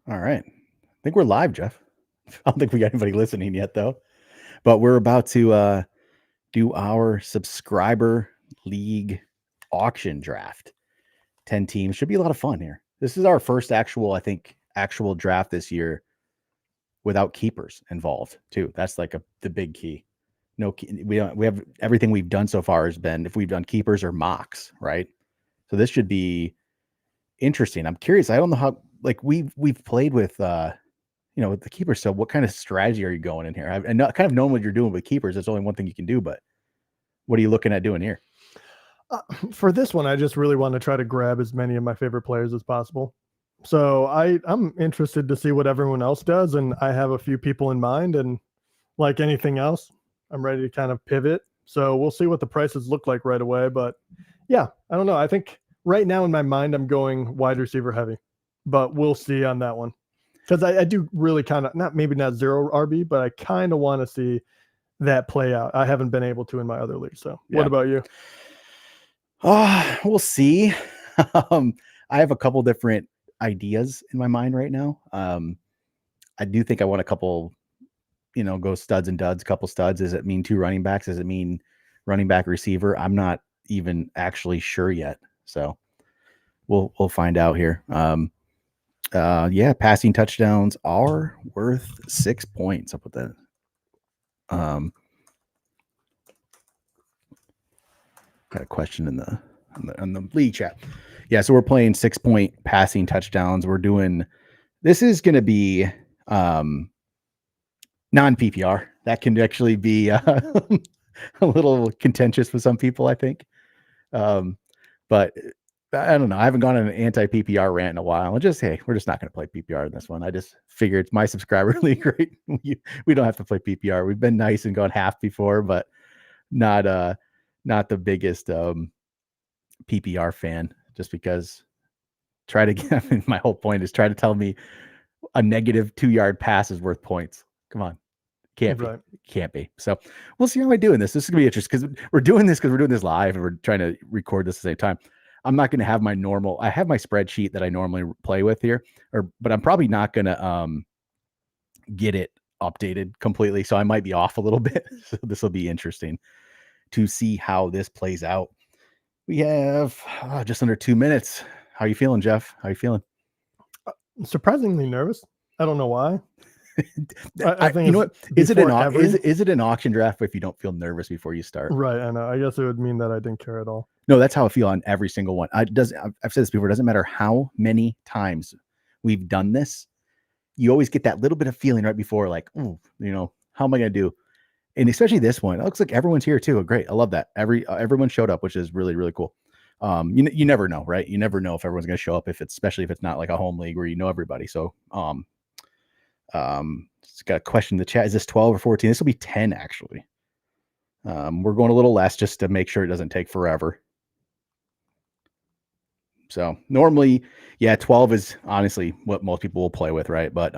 All right. I think we're live, Jeff. I don't think we got anybody listening yet, though. But we're about to do our subscriber league auction draft. 10 teams. Should be a lot of fun here. This is our first actual draft this year without keepers involved, too. That's like the big key. No, we have everything we've done so far has been if we've done keepers or mocks, right? So this should be interesting. I'm curious. I don't know how we've played with with the keepers. So what kind of strategy are you going in here? I've kind of known what you're doing with keepers. There's only one thing you can do, but what are you looking at doing here? For this one, I just really want to try to grab as many of my favorite players as possible. So I'm interested to see what everyone else does, and I have a few people in mind, and like anything else, I'm ready to kind of pivot. So we'll see what the prices look like right away. But yeah, I don't know. I think right now in my mind, I'm going wide receiver heavy, but we'll see on that one. Because I do really kind of maybe not zero RB, but I kind of want to see that play out. I haven't been able to in my other league. So what about you? We'll see. I have a couple different ideas in my mind right now. I do think I want a couple, go studs and duds, couple studs. Does it mean 2 running backs? Does it mean running back receiver? I'm not even actually sure yet. So we'll find out here. Passing touchdowns are worth 6 points. I'll put that. Got a question in the league chat. Yeah, so we're playing 6-point passing touchdowns. This is going to be non-PPR. That can actually be a little contentious for some people, I think. But I don't know. I haven't gone on an anti-PPR rant in a while. We're just not going to play PPR in this one. I just figured it's my subscriber league, right? We don't have to play PPR. We've been nice and gone half before, but not the biggest PPR fan, just because my whole point is try to tell me a negative 2-yard pass is worth points. Come on. Can't be. So we'll see how I do in this. This is gonna be interesting because we're doing this live and we're trying to record this at the same time. I'm not gonna have I have my spreadsheet that I normally play with here, but I'm probably not gonna get it updated completely. So I might be off a little bit. So this will be interesting to see how this plays out. We have just under 2 minutes. How are you feeling, Jeff? How are you feeling? Surprisingly nervous. I don't know why. I think you know what? Is it an auction draft if you don't feel nervous before you start? Right. I know. I guess it would mean that I didn't care at all. No, that's how I feel on every single one. I've said this before. It doesn't matter how many times we've done this. You always get that little bit of feeling right before, like, how am I going to do? And especially this one, it looks like everyone's here too. Great. I love that. Everyone showed up, which is really, really cool. You never know, right? You never know if everyone's going to show up, especially if it's not like a home league where you know everybody. So, it's got a question in the chat. Is this 12 or 14? This will be 10 actually. We're going a little less just to make sure it doesn't take forever. So normally, 12 is honestly what most people will play with, right? But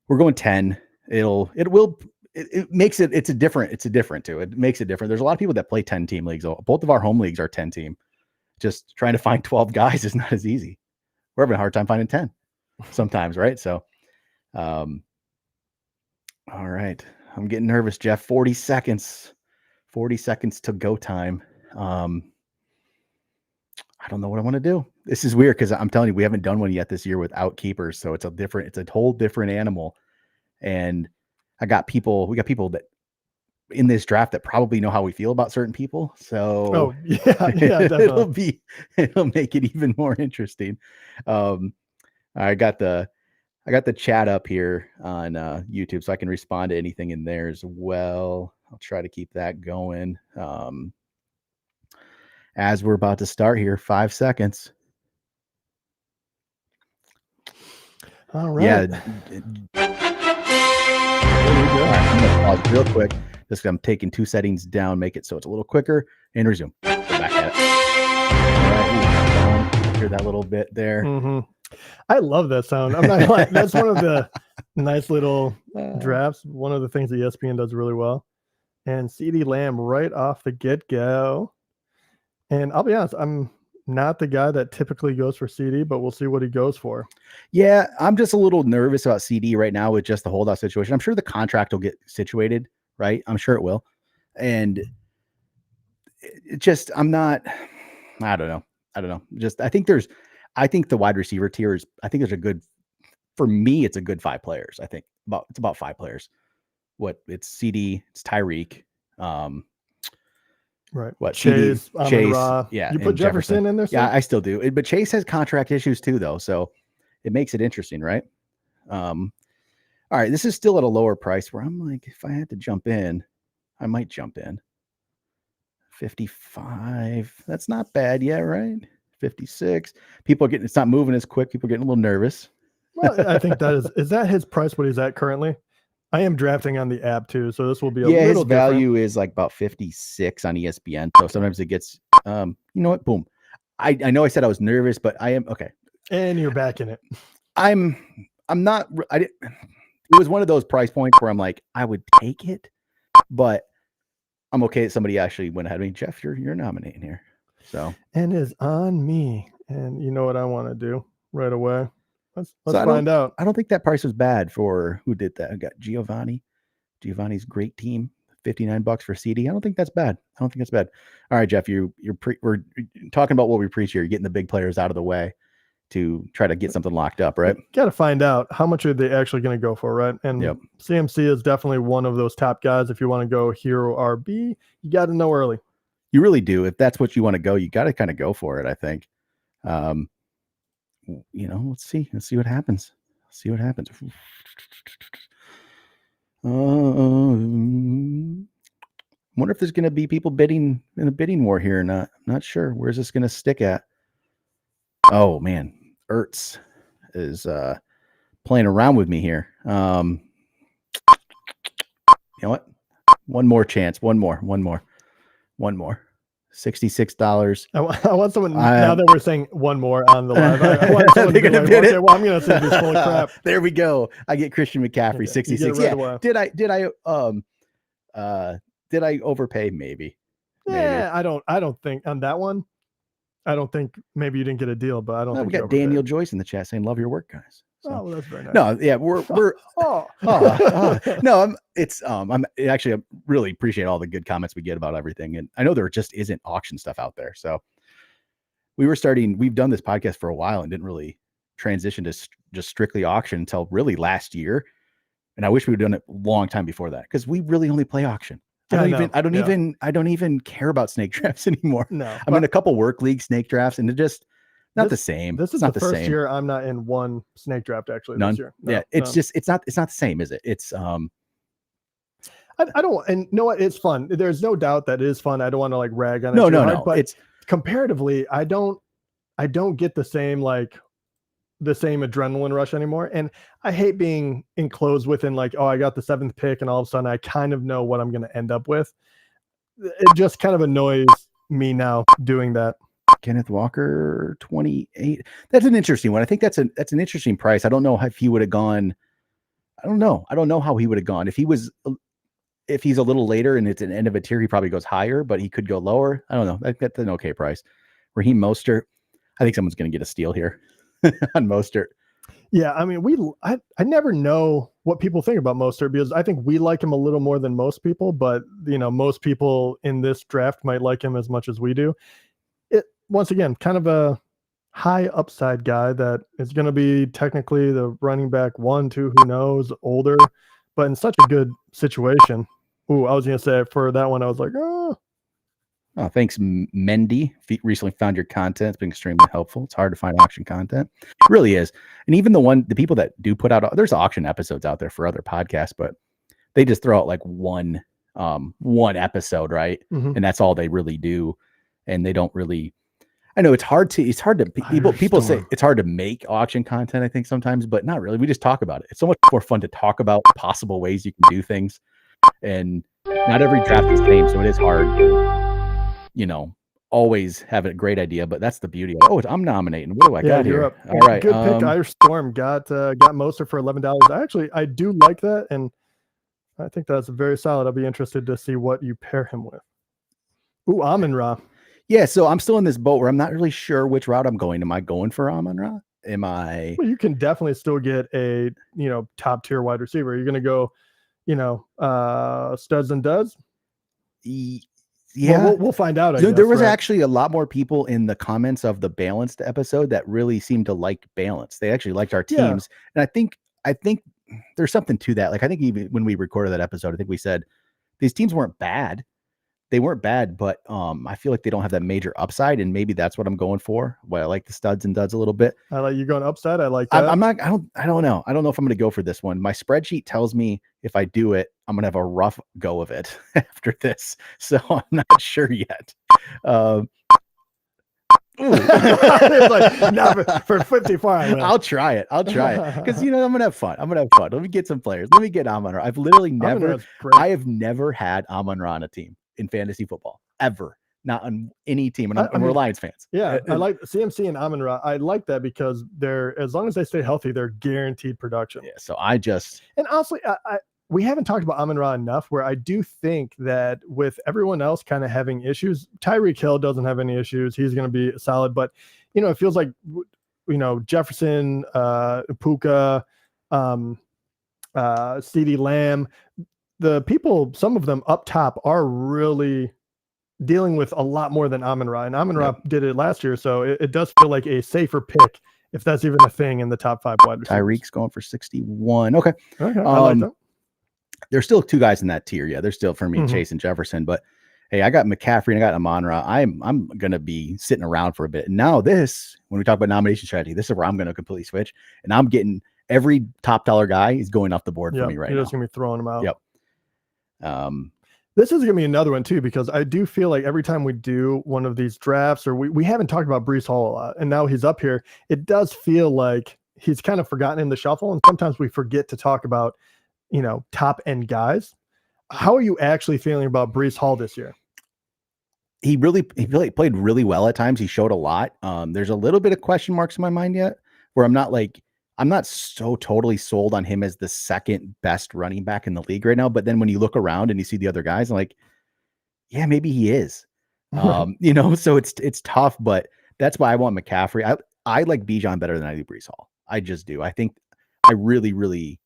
we're going 10. It makes it, it's a different too. It makes it different. There's a lot of people that play 10 team leagues. Both of our home leagues are 10 team. Just trying to find 12 guys is not as easy. We're having a hard time finding 10 sometimes, right? So, all right. I'm getting nervous, Jeff. 40 seconds to go time. I don't know what I want to do. This is weird because I'm telling you, we haven't done one yet this year without keepers. So it's a whole different animal. And we got people that in this draft that probably know how we feel about certain people. So definitely. it'll make it even more interesting. I got the chat up here on YouTube, so I can respond to anything in there as well. I'll try to keep that going. As we're about to start here, 5 seconds. All right. All right, I'm going to pause real quick. Just I'm taking 2 settings down, make it so it's a little quicker, and resume. Go back at it. All right, hear that little bit there. Mm-hmm. I love that sound. I'm not like that's one of the nice little drafts. One of the things that ESPN does really well. And CeeDee Lamb right off the get-go. And I'll be honest, I'm not the guy that typically goes for CD, but we'll see what he goes for. Yeah, I'm just a little nervous about CD right now with just the holdout situation. I'm sure the contract will get situated, right? I'm sure it will. And it just, I don't know. Just, I think the wide receiver tier is, I think there's a good, for me, it's a good 5 players. I think it's about 5 players. It's CD, it's Tyreek, Right. What Chase, Chase, Ra. yeah. You put and Jefferson in there? Yeah, Still? I still do. But Chase has contract issues too, though. So it makes it interesting, right? All right. This is still at a lower price where I'm like, if I had to jump in, I might jump in. 55. That's not bad yet, right? 56. People are getting, it's not moving as quick. People are getting a little nervous. Well, I think that is that his price, what he's at currently? I am drafting on the app too, so this will be a Yeah, his little different. value is like about 56 on ESPN. So sometimes it gets, you know what? Boom. I know I said I was nervous, but I am okay. And you're back in it. I'm not. It was one of those price points where I'm like, I would take it, but I'm okay that somebody actually went ahead of me. Jeff, you're nominating here, so and is on me. And you know what I want to do right away? Let's So find out. I don't think that price was bad for who did that. I got Giovanni. Giovanni's great team. $59 for CD. I don't think that's bad. All right, Jeff, we're talking about what we preach here. You're getting the big players out of the way to try to get something locked up, right? Got to find out how much are they actually going to go for, right? And Yep. CMC is definitely one of those top guys. If you want to go hero RB, you got to know early. You really do. If that's what you want to go, you got to kind of go for it, I think. Let's see what happens. Wonder if there's going to be people bidding in a bidding war here or not. I'm not sure. Where's this going to stick at? Oh man, Ertz is playing around with me here. You know what? One more chance. One more. $66. I want someone now that we're saying one more on the live. I want someone to be like, bid okay, it. well, I'm going to say this full of crap. There we go. I get Christian McCaffrey, Okay, 66. right Yeah. away. Did I overpay? Maybe. Yeah, I don't think on that one. I don't think maybe you didn't get a deal, but I don't think we got Daniel Joyce in the chat saying, "Love your work, guys." So, oh, well, that's very nice. no, yeah, we're no, I'm actually, I really appreciate all the good comments we get about everything. And I know there just isn't auction stuff out there. So we've done this podcast for a while and didn't really transition to just strictly auction until really last year. And I wish we would have done it a long time before that, because we really only play auction. I don't even care about snake drafts anymore. No, I'm in a couple work league snake drafts, and they're just not the same. This is not the first year I'm not in one snake draft actually. None. This year. No, yeah, it's not the same, is it? It's I don't, and you know what? It's fun. There's no doubt that it is fun. I don't want to like rag on it. No. But it's comparatively, I don't get the same adrenaline rush anymore. And I hate being enclosed within like, oh, I got the 7th pick and all of a sudden I kind of know what I'm going to end up with. It just kind of annoys me now doing that. Kenneth Walker, 28. That's an interesting one. I think that's an interesting price. I don't know if he would have gone. I don't know how he would have gone. If he's a little later and it's an end of a tier, he probably goes higher, but he could go lower. I don't know. That's an okay price. Raheem Mostert. I think someone's going to get a steal here on Mostert. Yeah, I mean, I never know what people think about Mostert, because I think we like him a little more than most people, but most people in this draft might like him as much as we do. It, once again, kind of a high upside guy that is going to be technically the running back 1, 2, who knows, older, but in such a good situation. Ooh, I was going to say for that one, I was like, oh. Oh, thanks, Mendy. Recently found your content. It's been extremely helpful. It's hard to find auction content. It really is. And even the people that do put out, there's auction episodes out there for other podcasts, but they just throw out like one episode, right? Mm-hmm. And that's all they really do. And they don't really, I know it's hard to people say it's hard to make auction content, I think sometimes, but not really. We just talk about it. It's so much more fun to talk about possible ways you can do things. And not every draft is the same. So it is hard to, always have a great idea, but that's the beauty of it. I'm nominating. What do I got here? Up. All right. Good pick. Irish Storm got Mostert for $11. I do like that. And I think that's very solid. I'll be interested to see what you pair him with. Ooh, Amon-Ra. Yeah, so I'm still in this boat where I'm not really sure which route I'm going. Am I going for Amon-Ra? Am I? Well, you can definitely still get a top tier wide receiver. You're going to go, studs and duds. Yeah, we'll find out. I there guess, was right? actually a lot more people in the comments of the balanced episode that really seemed to like balance. They actually liked our Yeah. teams, and I think there's something to that. Like I think even when we recorded that episode, I think we said these teams weren't bad. They weren't bad, but I feel like they don't have that major upside, and maybe that's what I'm going for. Well, I like the studs and duds a little bit. I like you going upside. I like that. I'm not. I don't know. I don't know if I'm going to go for this one. My spreadsheet tells me if I do it, I'm going to have a rough go of it after this. So I'm not sure yet. Like, no, for 54, I'll try it. Because I'm gonna have fun. Let me get some players. Let me get Amon-Ra. I've literally never. I have never had Amon-Ra on a team in fantasy football ever. Not on any team. And we're Lions fans. Yeah, I like CMC and Amon-Ra. I like that because they're, as long as they stay healthy, they're guaranteed production. Yeah. So and honestly, we haven't talked about Amon-Ra enough, where I do think that with everyone else kind of having issues, Tyreek Hill doesn't have any issues. He's going to be solid, but it feels like Jefferson, Puka, CeeDee Lamb, the people, some of them up top are really dealing with a lot more than Amon-Ra, and Amon-Ra did it last year, so it does feel like a safer pick, if that's even a thing in the top 5 wide receivers. Tyreek's going for 61. Okay. I like that. There's still 2 guys in that tier. Yeah, there's still, for me, Chase and Jefferson. But hey, I got McCaffrey and I got Amon-Ra. I'm gonna be sitting around for a bit. And now when we talk about nomination strategy, this is where I'm gonna completely switch. And I'm getting every top dollar guy is going off the board for me right now. You're just gonna be throwing them out. Yep. This is gonna be another one too, because I do feel like every time we do one of these drafts, or we haven't talked about Breece Hall a lot, and now he's up here, it does feel like he's kind of forgotten in the shuffle, and sometimes we forget to talk about top end guys. How are you actually feeling about Breece Hall this year? He played really well at times. He showed a lot. There's a little bit of question marks in my mind yet, where I'm not so totally sold on him as the second best running back in the league right now. But then when you look around and you see the other guys, I'm like, yeah, maybe he is. So it's tough, but that's why I want McCaffrey. I like Bijan better than I do Breece Hall. I just do. I really, really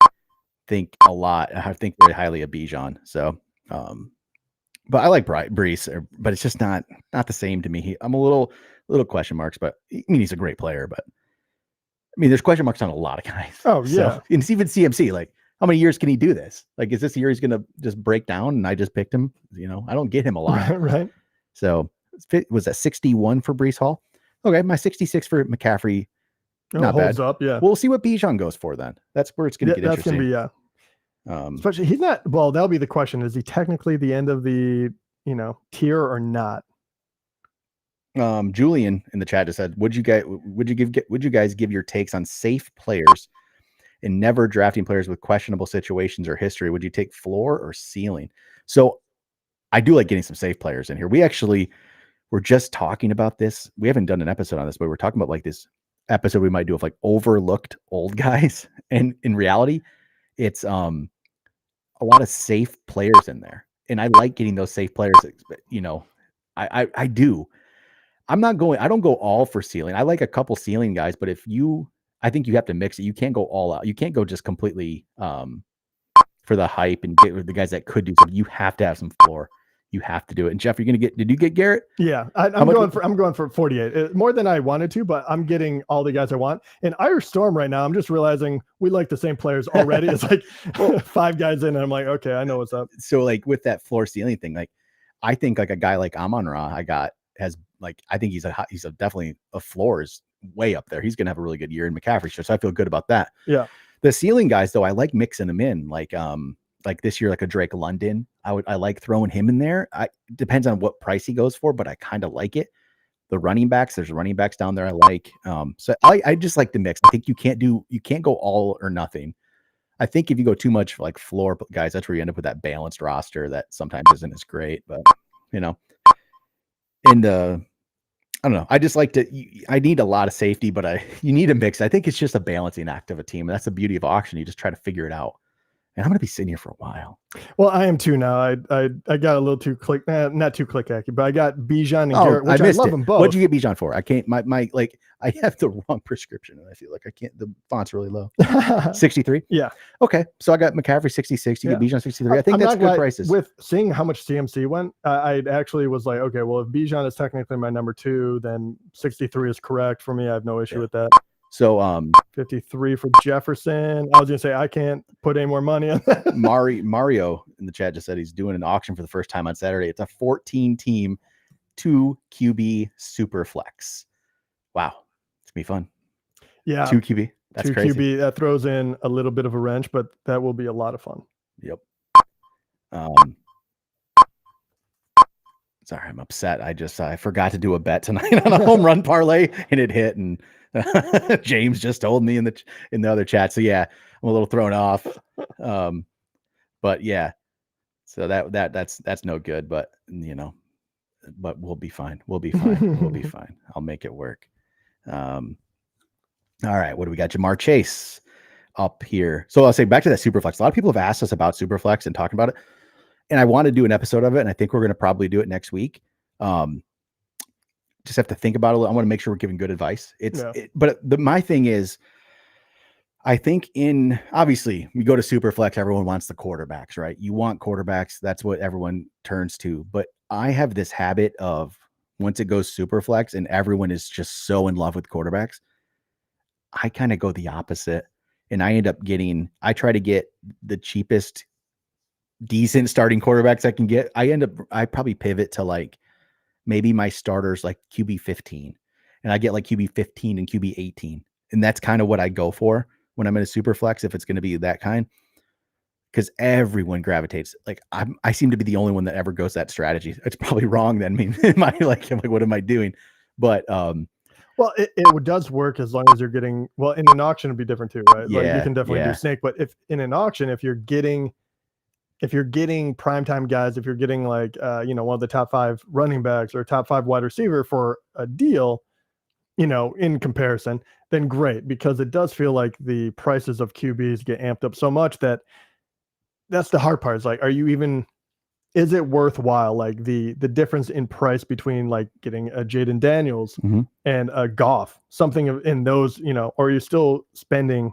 think a lot. I think very highly of Bijan. So, but I like Breece, but it's just not the same to me. I'm a little question marks, but he's a great player. But there's question marks on a lot of guys. Oh yeah, and it's even CMC. Like, how many years can he do this? Like, is this the year he's gonna just break down? And I just picked him. I don't get him a lot. Right. So was that 61 for Breece Hall? Okay, my 66 for McCaffrey. Not holds bad. Up, yeah. We'll see what Bijan goes for then. That's where it's going to get interesting. That's going to be especially he's not. Well, that'll be the question: is he technically the end of the tier or not? Julian in the chat just said, would you guys give your takes on safe players and never drafting players with questionable situations or history? Would you take floor or ceiling? So I do like getting some safe players in here. We're just talking about this. We haven't done an episode on this, but we're talking about like this episode we might do of like overlooked old guys. And in reality, it's a lot of safe players in there. And I like getting those safe players. I do. I don't go all for ceiling. I like a couple ceiling guys, but I think you have to mix it. You can't go all out. You can't go just completely for the hype and get with the guys that could do something. You have to have some floor. You have to do it. And Jeff, did you get Garrett? Yeah, I'm going for 48, more than I wanted to, but I'm getting all the guys I want. And Irish Storm right now, I'm just realizing we like the same players already. It's like 5 guys in, and I'm like, okay, I know what's up. So like with that floor ceiling thing, like I think like a guy like Amon-Ra, I think he's definitely a floor is way up there. He's gonna have a really good year in McCaffrey. So I feel good about that. Yeah. The ceiling guys though, I like mixing them in. Like this year, like a Drake London, I like throwing him in there. Depends on what price he goes for, but I kind of like it. The running backs, there's running backs down there I like. So I just like the mix. I think you can't go all or nothing. I think if you go too much like floor guys, that's where you end up with that balanced roster that sometimes isn't as great. But and I don't know. I just like I need a lot of safety, but you need a mix. I think it's just a balancing act of a team. And that's the beauty of auction. You just try to figure it out. And I'm going to be sitting here for a while. Well, I am too now. I got a little too not too click hacky, but I got Bijan and Garrett, which I missed love it. them both. What'd you get Bijan for? I can't. My like I have the wrong prescription, and I feel like I can't. The font's really low. 63. Yeah. Okay, so I got McCaffrey 66. You get Bijan 63. I think that's good prices. With seeing how much CMC went, I actually was like, okay, well, if Bijan is technically my number 2, then 63 is correct for me. I have no issue with that. So 53 for Jefferson. I was gonna say I can't put any more money on that. Mario in the chat just said he's doing an auction for the first time on Saturday. It's a 14-team 2 QB super flex. Wow, it's gonna be fun. Yeah, 2 QB. That's 2 crazy. QB, that throws in a little bit of a wrench, but that will be a lot of fun. Yep. Sorry, I'm upset. I forgot to do a bet tonight on a home run parlay, and it hit. And James just told me in the other chat. So yeah, I'm a little thrown off. But yeah, so that's no good. But but we'll be fine. We'll be fine. We'll be fine. I'll make it work. All right, what do we got? Jamar Chase up here. So I'll say back to that Superflex. A lot of people have asked us about Superflex and talking about it. And I want to do an episode of it, and I think we're going to probably do it next week. Just have to think about it. I want to make sure we're giving good advice. My thing is, I think obviously we go to Superflex, everyone wants the quarterbacks, right? You want quarterbacks. That's what everyone turns to. But I have this habit of once it goes Superflex and everyone is just so in love with quarterbacks, I kind of go the opposite. And I try to get the cheapest decent starting quarterbacks I can get. I probably pivot to like maybe my starters like QB 15, and I get like QB 15 and QB 18. And that's kind of what I go for when I'm in a super flex, if it's going to be that kind, because everyone gravitates. Like I seem to be the only one that ever goes that strategy. It's probably wrong then. I mean, I'm like, what am I doing? But well, it does work as long as you're getting, well, in an auction it'd be different too, right? Yeah, like you can definitely do snake, but if in an auction, if you're getting primetime guys, if you're getting like one of the top 5 running backs or top 5 wide receiver for a deal, in comparison, then great, because it does feel like the prices of QBs get amped up so much that's the hard part. Is like, is it worthwhile? Like the difference in price between like getting a Jaden Daniels and a Goff, something in those, or are you still spending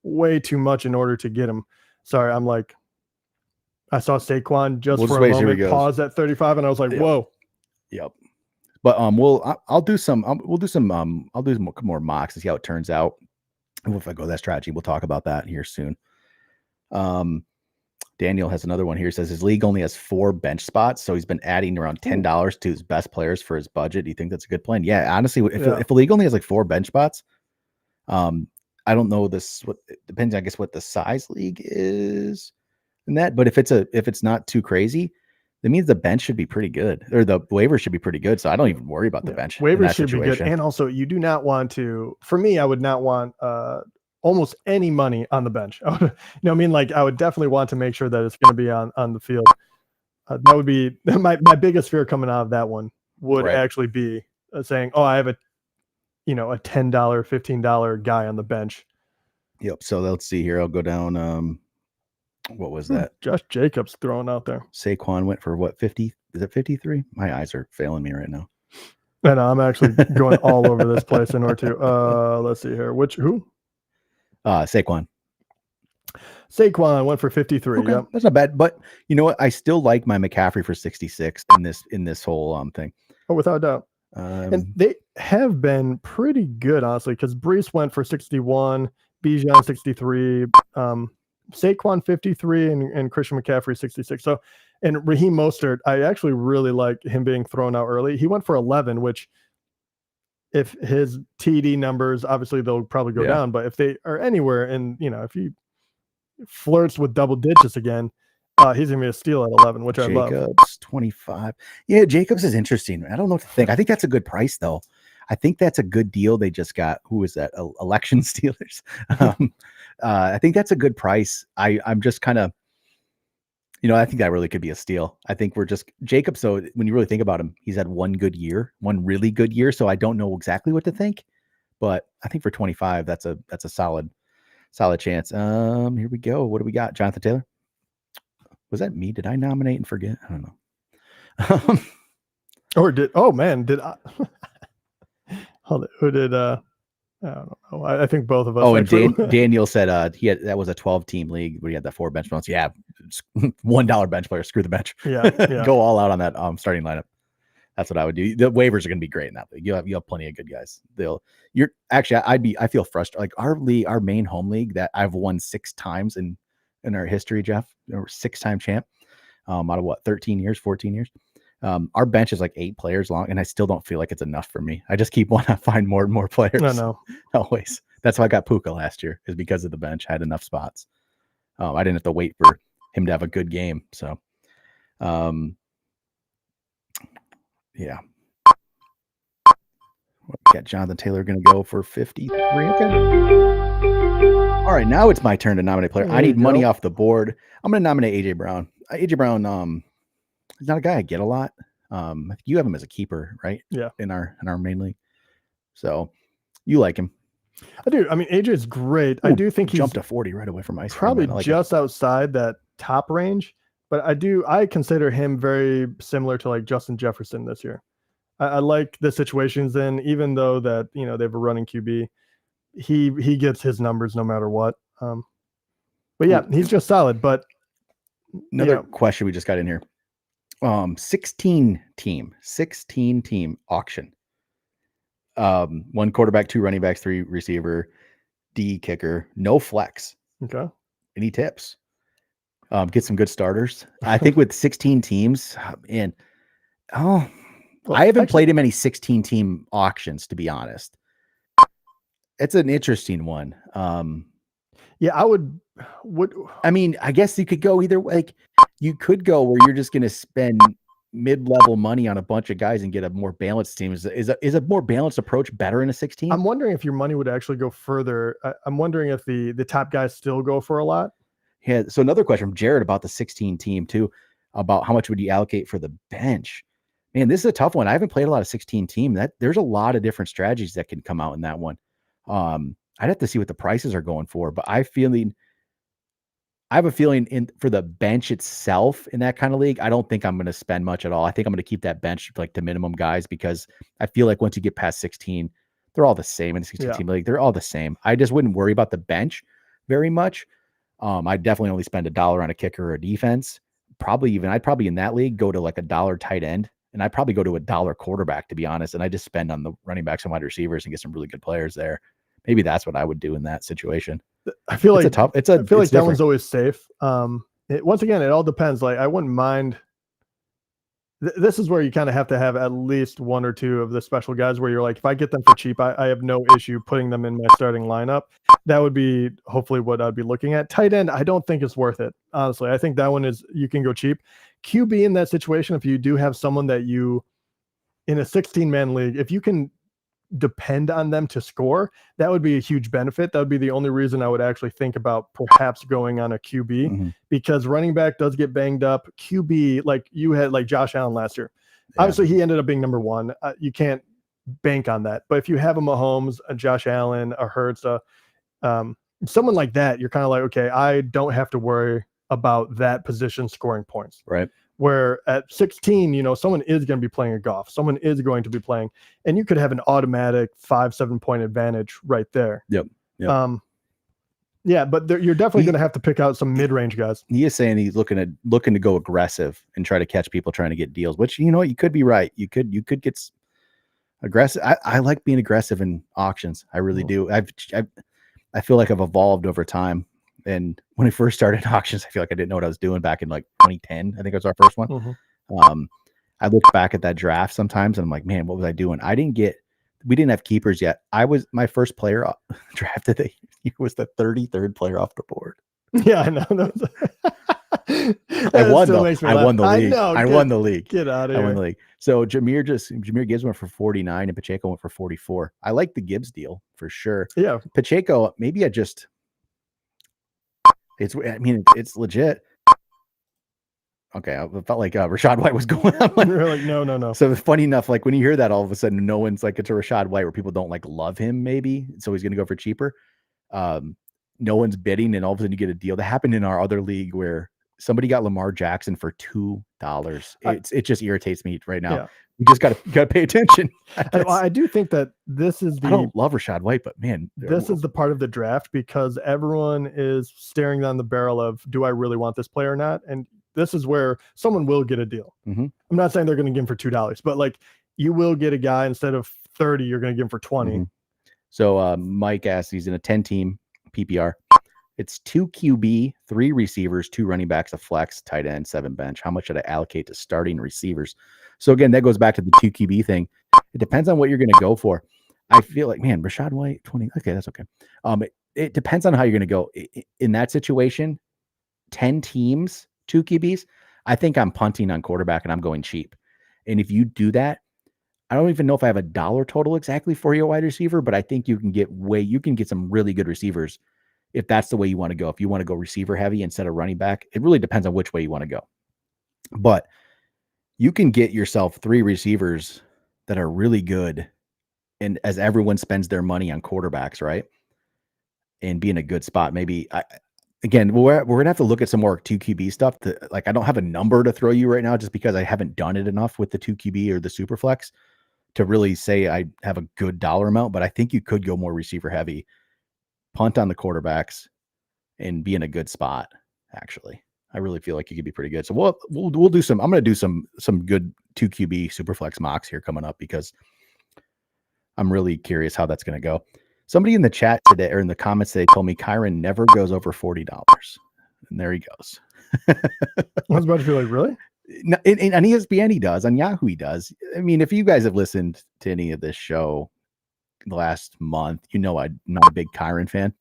way too much in order to get him? Sorry, I'm like, I saw Saquon for a moment pause at 35, and I was like, whoa. Yep. But I'll do more mocks and see how it turns out. And if I go that strategy, we'll talk about that here soon. Daniel has another one here. He says his league only has 4 bench spots, so he's been adding around $10 to his best players for his budget. Do you think that's a good plan? Yeah, honestly, if a league only has like 4 bench spots, I don't know it depends, I guess, what the size league is in that. But if it's not too crazy, that means the bench should be pretty good, or the waivers should be pretty good. So I don't even worry about the bench. Waivers should be good. And also, you do not want to, for me, I would not want almost any money on the bench. Like I would definitely want to make sure that it's going to be on the field. That would be my biggest fear coming out of that one would actually be saying, oh, I have a $10, $15 guy on the bench. Yep. So let's see here. I'll go down. What was that? Josh Jacobs thrown out there. Saquon went for what, 50? Is it 53? My eyes are failing me right now. And I'm actually going all over this place in order to let's see here. Who? Saquon. Saquon went for 53. Okay. Yep. That's not bad. But you know what? I still like my McCaffrey for 66 in this whole thing. Oh, without a doubt. And they have been pretty good, honestly, because Brees went for 61, Bijan 63, Saquon 53, and Christian McCaffrey 66. So, and Raheem Mostert, I actually really like him being thrown out early. He went for 11, which if his TD numbers, obviously they'll probably go down, but if they are anywhere and, if he flirts with double digits again, he's going to be a steal at 11, which I love. Jacobs 25. Yeah, Jacobs is interesting. I don't know what to think. I think that's a good price, though. I think that's a good deal. They just got, who is that? Election Steelers. I think that's a good price. I'm just kind of, I think that really could be a steal. I think Jacobs. So when you really think about him, he's had one really good year. So I don't know exactly what to think, but I think for 25, that's a solid Solid chance. Here we go. What do we got? Jonathan Taylor. Was that me? Did I nominate and forget? I don't know. Or did I? Hold it. Who did? I don't know. I think both of us. Oh, and actually. Daniel said that was a 12-team league where he had the 4 bench bonus. Yeah, $1 bench player. Screw the bench. Yeah. Go all out on that starting lineup. That's what I would do. The waivers are going to be great in that league. You have plenty of good guys. I feel frustrated. Like our main home league that I've won 6 times in our history, Jeff, or 6-time champ. Out of what, 13 years, 14 years. Our bench is like 8 players long, and I still don't feel like it's enough for me. I just keep wanting to find more and more players. I know. Always. That's why I got Puka last year, is because of the bench. I had enough spots. I didn't have to wait for him to have a good game. So, yeah. Got Jonathan Taylor going to go for 53. Okay. All right, now it's my turn to nominate player. I need money off the board. I'm going to nominate AJ Brown. AJ Brown, he's not a guy I get a lot. I think you have him as a keeper, right? Yeah. In our main league. So you like him. I do. I mean, AJ is great. Ooh, I do think he's jumped to 40 right away from ice. Probably just outside that top range, but I consider him very similar to like Justin Jefferson this year. I like the situations in, even though that, they have a running QB, he gets his numbers no matter what. But yeah, he's just solid. But another question we just got in here. 16 team auction. 1 quarterback, 2 running backs, 3 receiver, D kicker, no flex. Okay. Any tips? Get some good starters. I think with 16 teams, I haven't played in many 16 team auctions, to be honest. It's an interesting one. Yeah, I mean, I guess you could go either way. Like, you could go where you're just going to spend mid-level money on a bunch of guys and get a more balanced team. Is a more balanced approach better in a 16? I'm wondering if your money would actually go further. I'm wondering if the top guys still go for a lot. Yeah. So another question from Jared about the 16 team too, about how much would you allocate for the bench? Man, this is a tough one. I haven't played a lot of 16 team. There's a lot of different strategies that can come out in that one. I'd have to see what the prices are going for, but I have a feeling for the bench itself in that kind of league, I don't think I'm going to spend much at all. I think I'm going to keep that bench like to minimum guys, because I feel like once you get past 16, they're all the same in the 16 team league. They're all the same. I just wouldn't worry about the bench very much. I'd definitely only spend $1 on a kicker or a defense. I'd probably in that league go to like $1 tight end, and I'd probably go to $1 quarterback, to be honest. And I just spend on the running backs and wide receivers and get some really good players there. Maybe that's what I would do in that situation. I feel like that one's always safe. Once again, it all depends. Like, I wouldn't mind. This is where you kind of have to have at least 1 or 2 of the special guys where you're like, if I get them for cheap, I have no issue putting them in my starting lineup. That would be hopefully what I'd be looking at. Tight end, I don't think it's worth it. Honestly, I think that one you can go cheap. QB in that situation, if you do have someone that in a 16-man league, if you can depend on them to score, that would be a huge benefit. That would be the only reason I would actually think about perhaps going on a QB, because running back does get banged up. QB, like you had like Josh Allen last year. Yeah. Obviously, he ended up being number 1. You can't bank on that. But if you have a Mahomes, a Josh Allen, a Hurts, someone like that, you're kind of like, okay, I don't have to worry about that position scoring points. Right. Where at 16, someone is going to be playing a golf. Someone is going to be playing, and you could have an automatic 5-7 point advantage right there. Yep. Yeah, but you're definitely going to have to pick out some mid-range guys. He is saying he's looking to go aggressive and try to catch people trying to get deals, which, you could be right. You could get aggressive. I like being aggressive in auctions. I really do. I feel like I've evolved over time. And when I first started auctions, I feel like I didn't know what I was doing back in like 2010. I think it was our first one. I look back at that draft sometimes and I'm like, man, what was I doing? We didn't have keepers yet. My first player drafted that year was the 33rd player off the board. Yeah, I know. I won the league. I won the league. Get out of here. I won the league. So Jameer Gibbs went for 49 and Pacheco went for 44. I like the Gibbs deal for sure. Yeah. Pacheco, maybe it's legit. Okay, I felt like Rachaad White was going on. You're like, no. So funny enough, like when you hear that, all of a sudden, no one's like, it's a Rachaad White where people don't like love him, maybe. So he's going to go for cheaper. When no one's bidding, and all of a sudden you get a deal. That happened in our other league where somebody got Lamar Jackson for $2. It just irritates me right now. Yeah. You just gotta pay attention. I do think that this is I don't love Rashad White, but man, this is the part of the draft because everyone is staring down the barrel of, do I really want this player or not? And this is where someone will get a deal. Mhm. I'm not saying they're going to give him for $2, but like you will get a guy instead of 30, you're going to give him for 20. Mhm. So Mike asks, he's in a 10-team PPR. It's 2 QB, 3 receivers, 2 running backs, a flex, tight end, 7 bench. How much should I allocate to starting receivers? So again, that goes back to the 2 QB thing. It depends on what you're going to go for. I feel like, man, Rashad White, 20. Okay, that's okay. It depends on how you're going to go. In that situation, 10 teams, 2 QBs, I think I'm punting on quarterback and I'm going cheap. And if you do that, I don't even know if I have a dollar total exactly for your wide receiver, but I think you can get some really good receivers if that's the way you want to go. If you want to go receiver heavy instead of running back, it really depends on which way you want to go. But you can get yourself 3 receivers that are really good. And as everyone spends their money on quarterbacks, right? And be in a good spot. Maybe we're going to have to look at some more 2 QB stuff. I don't have a number to throw you right now just because I haven't done it enough with the 2 QB or the super flex to really say I have a good dollar amount, but I think you could go more receiver heavy, punt on the quarterbacks, and be in a good spot. Actually, I really feel like you could be pretty good. So we'll do some. I'm going to do some good 2 QB super flex mocks here coming up because I'm really curious how that's going to go. Somebody in the chat today or in the comments today told me Kyron never goes over $40, and there he goes. I was about to be like, really? On ESPN he does, on Yahoo he does. I mean, if you guys have listened to any of this show the last month, you know I'm not a big Kyron fan,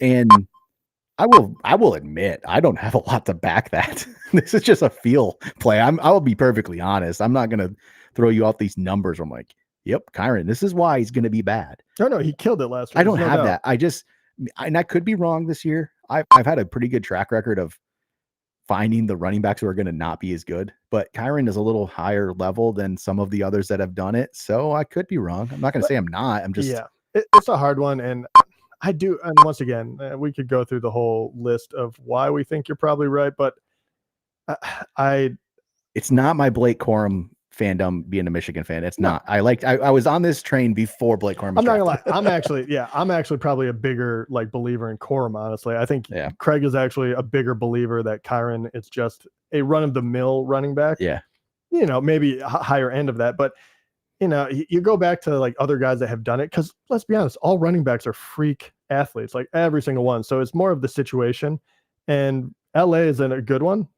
and I will admit I don't have a lot to back that. This is just a feel play. I'll be perfectly honest. I'm not gonna throw you out these numbers. I'm like, yep, Kyron, this is why he's gonna be bad. No, he killed it last year. I don't have that. And I could be wrong this year. I've had a pretty good track record of finding the running backs who are going to not be as good, but Kyron is a little higher level than some of the others that have done it. So I could be wrong. I'm not going to say I'm not. I'm just, it's a hard one. And I do. And once again, we could go through the whole list of why we think you're probably right, but it's not my Blake Corum fandom being a Michigan fan. It's not. I was on this train before Blake Corum. I'm not gonna lie. I'm actually probably a bigger believer in Corum, honestly. I think Craig is actually a bigger believer that Kyron is just a run of the mill running back. Yeah. Maybe a higher end of that, but you go back to other guys that have done it, because let's be honest, all running backs are freak athletes, every single one. So it's more of the situation, and LA is in a good one.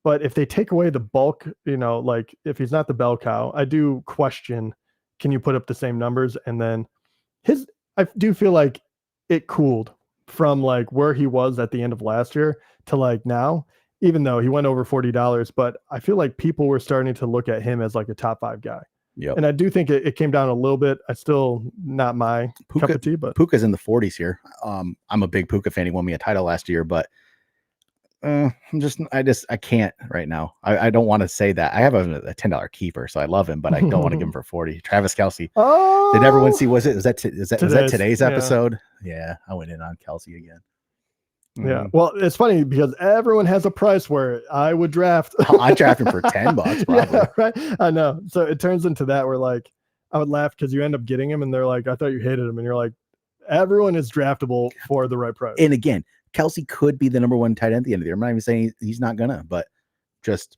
But if they take away the bulk, if he's not the bell cow, I do question, can you put up the same numbers? And then I do feel like it cooled from where he was at the end of last year to now, even though he went over $40, but I feel like people were starting to look at him as a top 5 guy. Yep. And I do think it came down a little bit. I still not my cup of tea, but Puka's in the 40s here. I'm a big Puka fan. He won me a title last year, but I can't right now. I don't want to say that. I have a $10 keeper, so I love him, but I don't want to give him for 40. Travis Kelce. Oh, did everyone see? Was that today's episode? Yeah, I went in on Kelce again. Yeah. Well, it's funny because everyone has a price where I would draft. I draft him for $10 probably. Yeah, right. I know. So it turns into that where I would laugh because you end up getting him and they're like, I thought you hated him. And you're like, everyone is draftable for the right price. And again, Kelce could be the number 1 tight end at the end of the year. I'm not even saying he's not gonna, but just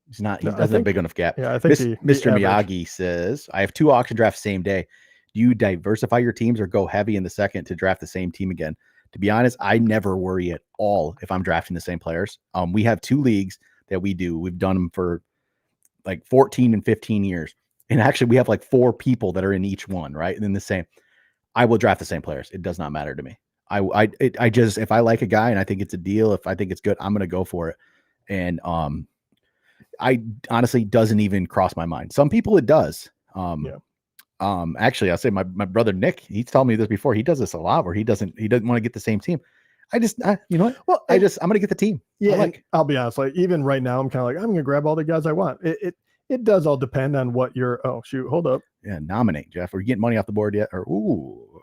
he's not. He doesn't have a big enough gap. Yeah, I think Mr. Miyagi says, I have 2 auction drafts same day. Do you diversify your teams or go heavy in the second to draft the same team again? To be honest, I never worry at all if I'm drafting the same players. We have 2 leagues that we do. We've done them for 14 and 15 years. And actually we have 4 people that are in each one, right? And then the same. I will draft the same players. It does not matter to me. I just, if I like a guy and I think it's a deal, if I think it's good, I'm going to go for it. And I honestly doesn't even cross my mind. Some people it does. Actually, I'll say my brother Nick, he's told me this before. He does this a lot where he doesn't want to get the same team. I just, you know what? Well, I'm going to get the team. Yeah. I'll be honest. Even right now, I'm kind of I'm going to grab all the guys I want. It does all depend on what you're. Oh shoot, hold up. Yeah, nominate Jeff. Are you getting money off the board yet? Or ooh,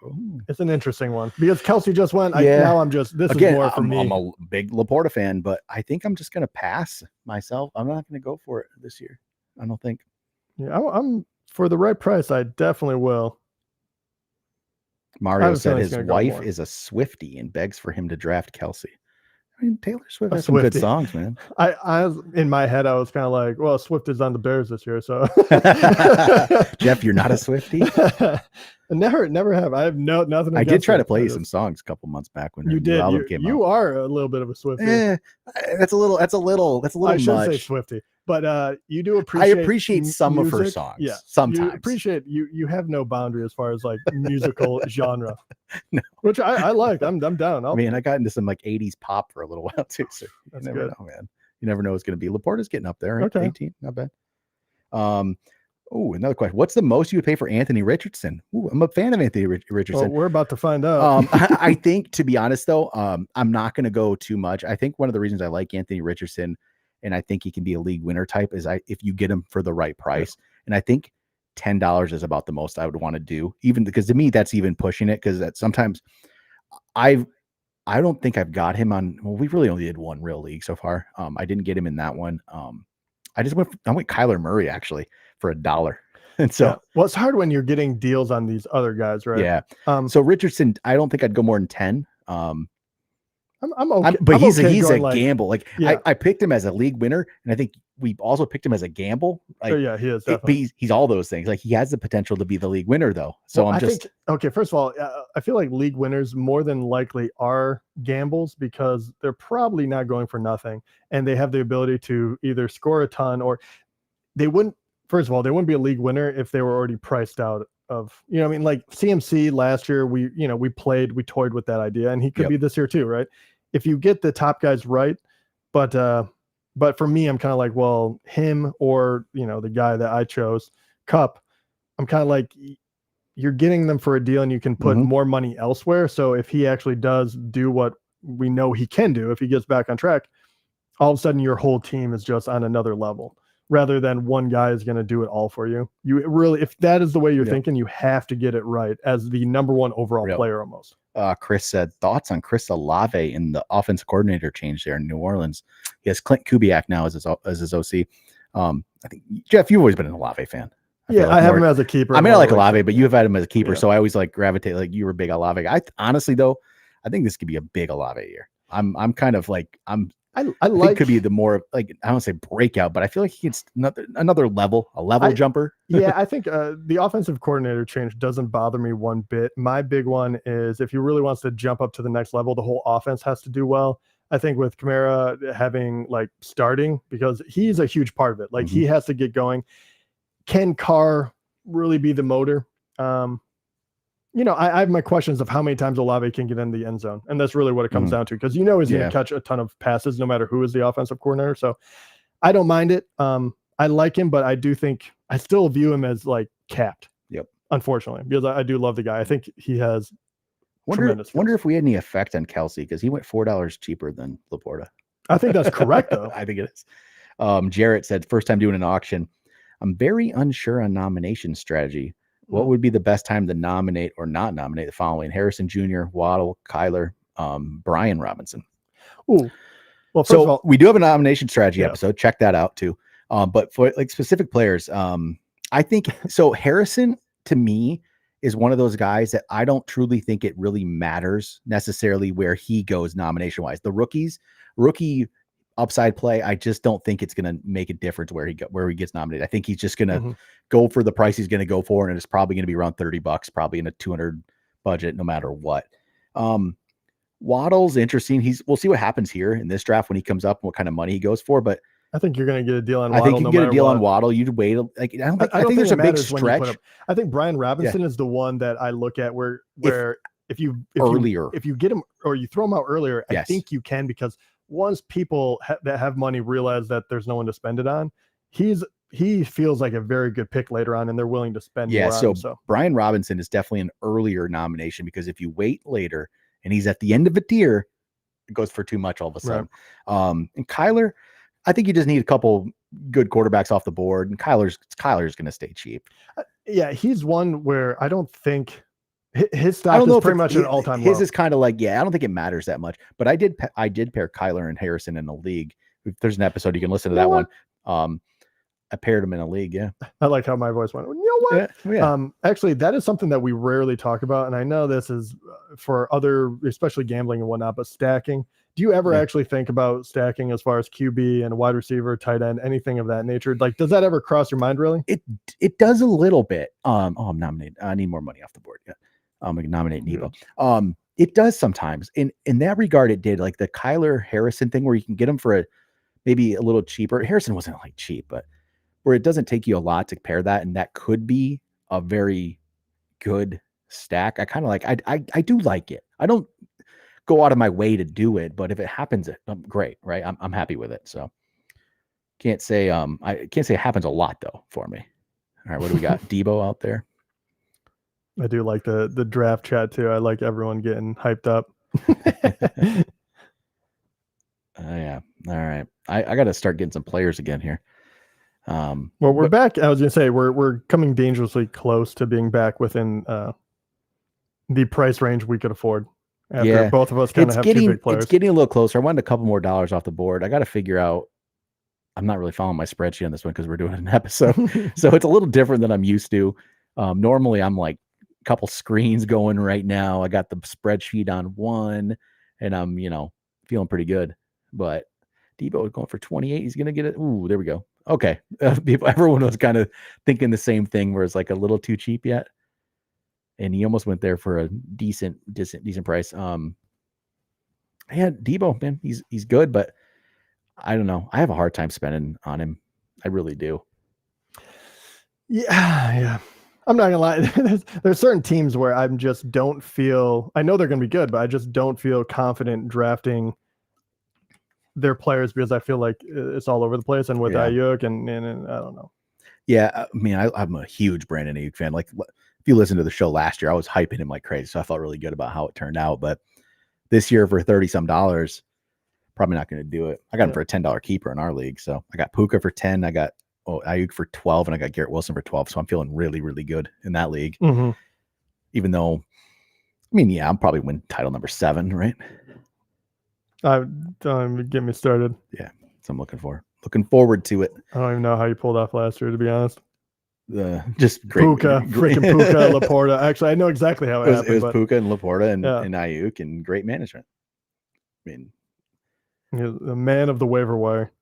It's an interesting one because Kelsey just went. Yeah. Now I'm just, this Again, is more for me. I'm a big Laporta fan, but I think I'm just going to pass myself. I'm not going to go for it this year. I don't think. Yeah, I'm for the right price. I definitely will. Mario was said feeling his it's gonna go wife more. is a Swiftie and begs for him to draft Kelsey. I mean, Taylor Swift A has some good Swiftie. songs, man. I was, in my head, I was kind of like, well, Swift is on the Bears this year, so. Jeff, you're not a Swiftie? Never have. I have nothing. I did try to it. play some songs a couple months back when You her new did. album came You out. are a little bit of a Swiftie. That's a little I should much. say Swiftie, but you do appreciate. I appreciate some of her music. songs. Yeah, sometimes. You appreciate you have no boundary as far as like musical genre. No. Which I like. I'm down. I mean, I got into some like 80s pop for a little while too. So That's you never good. know, man. You never know what's going to be. Laporta's getting up there. Right? Okay. 18, not bad. Oh, another question. What's the most you would pay for Anthony Richardson? Ooh, I'm a fan of Anthony Richardson. Well, we're about to find out. I think, to be honest, though, I'm not going to go too much. I think one of the reasons I like Anthony Richardson, and I think he can be a league winner type, is if you get him for the right price. Yeah. And I think $10 is about the most I would want to do, even because to me that's even pushing it, because that sometimes I don't think I've got him on. Well, we really only did one real league so far. I didn't get him in that one. I went Kyler Murray actually for $1. And so, yeah. Well, it's hard when you're getting deals on these other guys, right? Yeah. So Richardson, I don't think I'd go more than 10. I'm okay. But I'm he's okay a like, gamble. Like yeah. I picked him as a league winner, and I think we also picked him as a gamble. Like, yeah, he is. But he's all those things. Like he has the potential to be the league winner, though. So well, okay. First of all, I feel like league winners more than likely are gambles because they're probably not going for nothing, and they have the ability to either score a ton or they wouldn't. First of all, they wouldn't be a league winner if they were already priced out of. You know, I mean, like CMC last year, we toyed with that idea, and he could be this year too, right? If you get the top guys right, but for me, I'm kind of like, well, him or the guy that I chose, Cup, I'm kind of like, you're getting them for a deal, and you can put more money elsewhere. So if he actually does do what we know he can do, if he gets back on track, all of a sudden your whole team is just on another level, rather than one guy is going to do it all for you. You really, if that is the way you're thinking, you have to get it right as the number one overall player almost. Chris said, thoughts on Chris Olave in the offensive coordinator change there in New Orleans. He has Clint Kubiak now as his OC. I think, Jeff, you've always been an Olave fan. I have him as a keeper. I mean, I like Olave, but you have had him as a keeper, so I always like gravitate. Like you were a big Olave. Honestly, though, I think this could be a big Olave year. I'm kind of like I think could be the more like, I don't say breakout, but I feel like he gets another level, jumper. Yeah, I think the offensive coordinator change doesn't bother me one bit. My big one is if he really wants to jump up to the next level, the whole offense has to do well. I think with Kamara having starting, because he's a huge part of it. Like he has to get going. Can Carr really be the motor? I have my questions of how many times Olave can get in the end zone. And that's really what it comes down to, because he's going to catch a ton of passes no matter who is the offensive coordinator. So I don't mind it. I like him, but I do think I still view him as capped. Yep. Unfortunately, because I do love the guy. I think he has tremendous. Wonder if we had any effect on Kelsey, because he went $4 cheaper than Laporta. I think that's correct, though. I think it is. Jarrett said, first time doing an auction. I'm very unsure on nomination strategy. What would be the best time to nominate or not nominate the following? Harrison Jr., Waddle, Kyler, Brian Robinson. Ooh. Well, first so of all, we do have a nomination strategy episode. Check that out too. But for specific players, I think so. Harrison, to me, is one of those guys that I don't truly think it really matters necessarily where he goes nomination wise. The rookie upside play, I just don't think it's going to make a difference where he gets nominated. I think he's just going to go for the price he's going to go for, and it's probably going to be around $30, probably in a 200 budget, no matter what. Waddle's interesting. We'll see what happens here in this draft when he comes up and what kind of money he goes for, but I think you're going to get a deal on Waddle. I think you can get a deal on Waddle. You'd wait. I think there's a big stretch. I think Brian Robinson is the one that I look at where if you get him or you throw him out earlier, I think you can, because once people that have money realize that there's no one to spend it on, he feels like a very good pick later on, and they're willing to spend more on him. So Brian Robinson is definitely an earlier nomination, because if you wait later and he's at the end of a tier, it goes for too much all of a sudden. Right. And Kyler, I think you just need a couple good quarterbacks off the board, and Kyler's going to stay cheap. Yeah, he's one where I don't think His I stock don't know is if pretty much at an all-time his low. is kind of like, yeah, I don't think it matters that much. But I did pair Kyler and Harrison in a league. There's an episode you can listen to You know that what? one. I paired them in a league. Yeah. I like how my voice went. You know what? Yeah. Actually, that is something that we rarely talk about, and I know this is for other, especially gambling and whatnot. But stacking. Do you ever Yeah. actually think about stacking as far as QB and wide receiver, tight end, anything of that nature? Like, does that ever cross your mind? Really? It does a little bit. I'm nominated. I need more money off the board. Yeah. I'm gonna nominate Nebo. It does sometimes. In that regard, it did. Like the Kyler Harrison thing, where you can get him for maybe a little cheaper. Harrison wasn't like cheap, but where it doesn't take you a lot to pair that, and that could be a very good stack. I kind of like. I do like it. I don't go out of my way to do it, but if it happens, great, right? I'm happy with it. So can't say I can't say it happens a lot though for me. All right, what do we got? Debo out there. I do like the draft chat too. I like everyone getting hyped up. Yeah. All right. I got to start getting some players again here. Well, we're back. I was gonna say we're coming dangerously close to being back within the price range we could afford. After both of us kind of have two big players. It's getting a little closer. I wanted a couple more dollars off the board. I got to figure out. I'm not really following my spreadsheet on this one because we're doing an episode, so it's a little different than I'm used to. Normally, I'm like a couple screens going right now. I got the spreadsheet on one, and I'm feeling pretty good. But Debo is going for 28. He's gonna get it. Ooh, there we go. Okay, everyone was kind of thinking the same thing, where it's like a little too cheap yet, and he almost went there for a decent price. Yeah, Debo, man, he's good, but I don't know. I have a hard time spending on him. I really do. Yeah. I'm not gonna lie. There's certain teams where I just don't feel. I know they're gonna be good, but I just don't feel confident drafting their players because I feel like it's all over the place. And with Ayuk and I don't know. Yeah, I mean, I'm a huge Brandon Ayuk fan. Like, if you listen to the show last year, I was hyping him like crazy, so I felt really good about how it turned out. But this year, for $30-some, probably not going to do it. I got him for a $10 keeper in our league, so I got Puka for 10, I got Ayuk for 12, and I got Garrett Wilson for 12. So I'm feeling really, really good in that league. Mm-hmm. Even though, I mean, yeah, I'm probably win title number 7, right? Don't even get me started. Yeah, so I'm looking forward to it. I don't even know how you pulled off last year, to be honest. Just great. Freaking Puka, Laporta. Actually, I know exactly how it happened. It was Puka and Laporta and Ayuk and great management. I mean, the man of the waiver wire.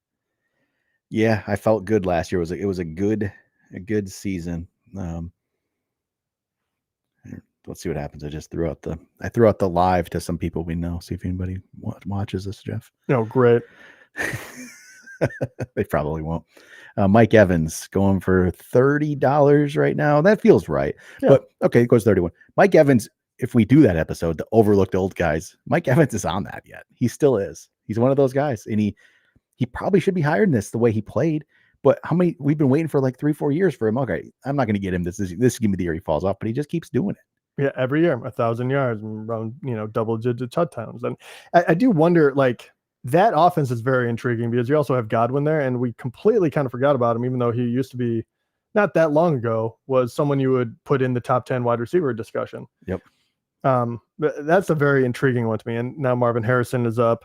Yeah, I felt good last year. It was a good season. Let's see what happens. I just threw out the live to some people we know. See if anybody watches this, Jeff. Oh, great. They probably won't. Mike Evans going for $30 right now. That feels right. Yeah. But okay, it goes 31. Mike Evans, if we do that episode, the overlooked old guys, Mike Evans is on that yet. He still is. He's one of those guys. And he probably should be higher than this the way he played. But we've been waiting for like 3-4 years for him. Okay, I'm not going to get him. This is going to be the year he falls off, but he just keeps doing it. Yeah, every year, 1,000 yards, around double-digit touchdowns. And I do wonder, like, that offense is very intriguing because you also have Godwin there, and we completely kind of forgot about him, even though he used to be, not that long ago, was someone you would put in the top 10 wide receiver discussion. Yep. That's a very intriguing one to me. And now Marvin Harrison is up.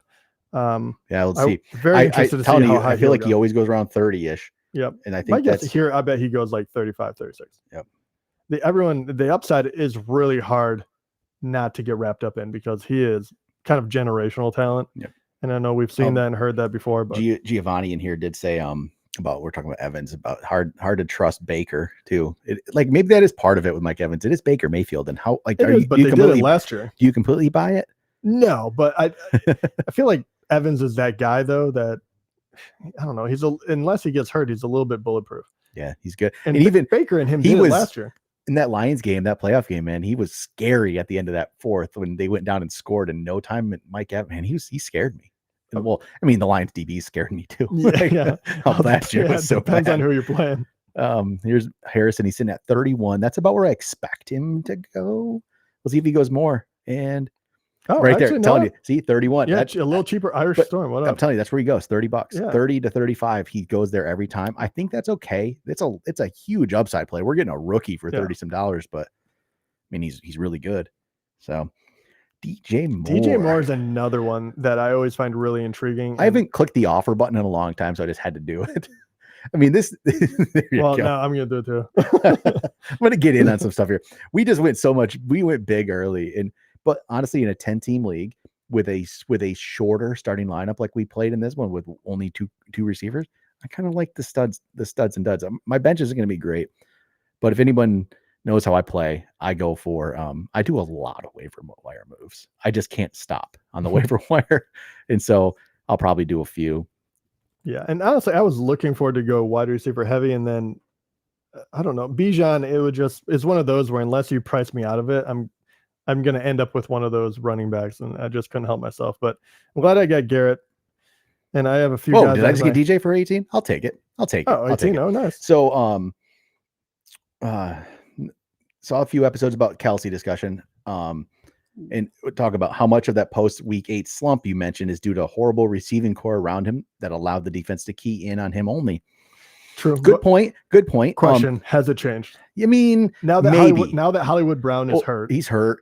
Yeah, let's see. Very interested to see how high I feel like he always goes around 30-ish. Yep. And I think I bet he goes like 35, 36. Yep. The upside is really hard not to get wrapped up in because he is kind of generational talent. Yep. And I know we've seen that and heard that before. But Giovanni in here did say we're talking about Evans, about hard to trust Baker too. Like maybe that is part of it with Mike Evans. It is Baker Mayfield, and how like but they did it last year. Do you completely buy it? No, but I feel like Evans is that guy though that I don't know. Unless he gets hurt, he's a little bit bulletproof. Yeah, he's good. And even Baker and him did it last year. In that Lions game, that playoff game, man, he was scary at the end of that fourth when they went down and scored in no time. Mike Evans, man, he scared me. And, well, I mean, the Lions DB scared me too. Yeah. Last year was so depends bad. on who you're playing. Here's Harrison. He's sitting at 31. That's about where I expect him to go. We'll see if he goes more. And right there, telling you, see, 31. Yeah, a little cheaper. Irish Storm. What up? I'm telling you, that's where he goes. $30, yeah. 30 to 35. He goes there every time. I think that's okay. It's a huge upside play. We're getting a rookie for $30-some, but mean, he's really good. So DJ Moore. DJ Moore is another one that I always find really intriguing. I haven't clicked the offer button in a long time, so I just had to do it. I mean, this. Well, no, I'm gonna do it too. I'm gonna get in on some stuff here. We just went so much. We went big early, but honestly, in a 10-team league with a shorter starting lineup like we played in this one with only two receivers, I kind of like the studs and duds. My bench isn't going to be great, but if anyone knows how I play, I go for I do a lot of waiver wire moves. I just can't stop on the waiver wire, and so I'll probably do a few. Yeah, and honestly, I was looking forward to go wide receiver heavy, and then I don't know, Bijan. It's one of those where unless you price me out of it, I'm going to end up with one of those running backs, and I just couldn't help myself. But I'm glad I got Garrett, and I have a few. Oh, did I just get DJ for 18? I'll take it. Oh, 18. Oh, nice. So saw a few episodes about Kelsey discussion. And talk about how much of that post week 8 slump you mentioned is due to a horrible receiving core around him that allowed the defense to key in on him only. True. Good point. Question: has it changed? I mean, now that maybe. Hollywood Brown is hurt, he's hurt.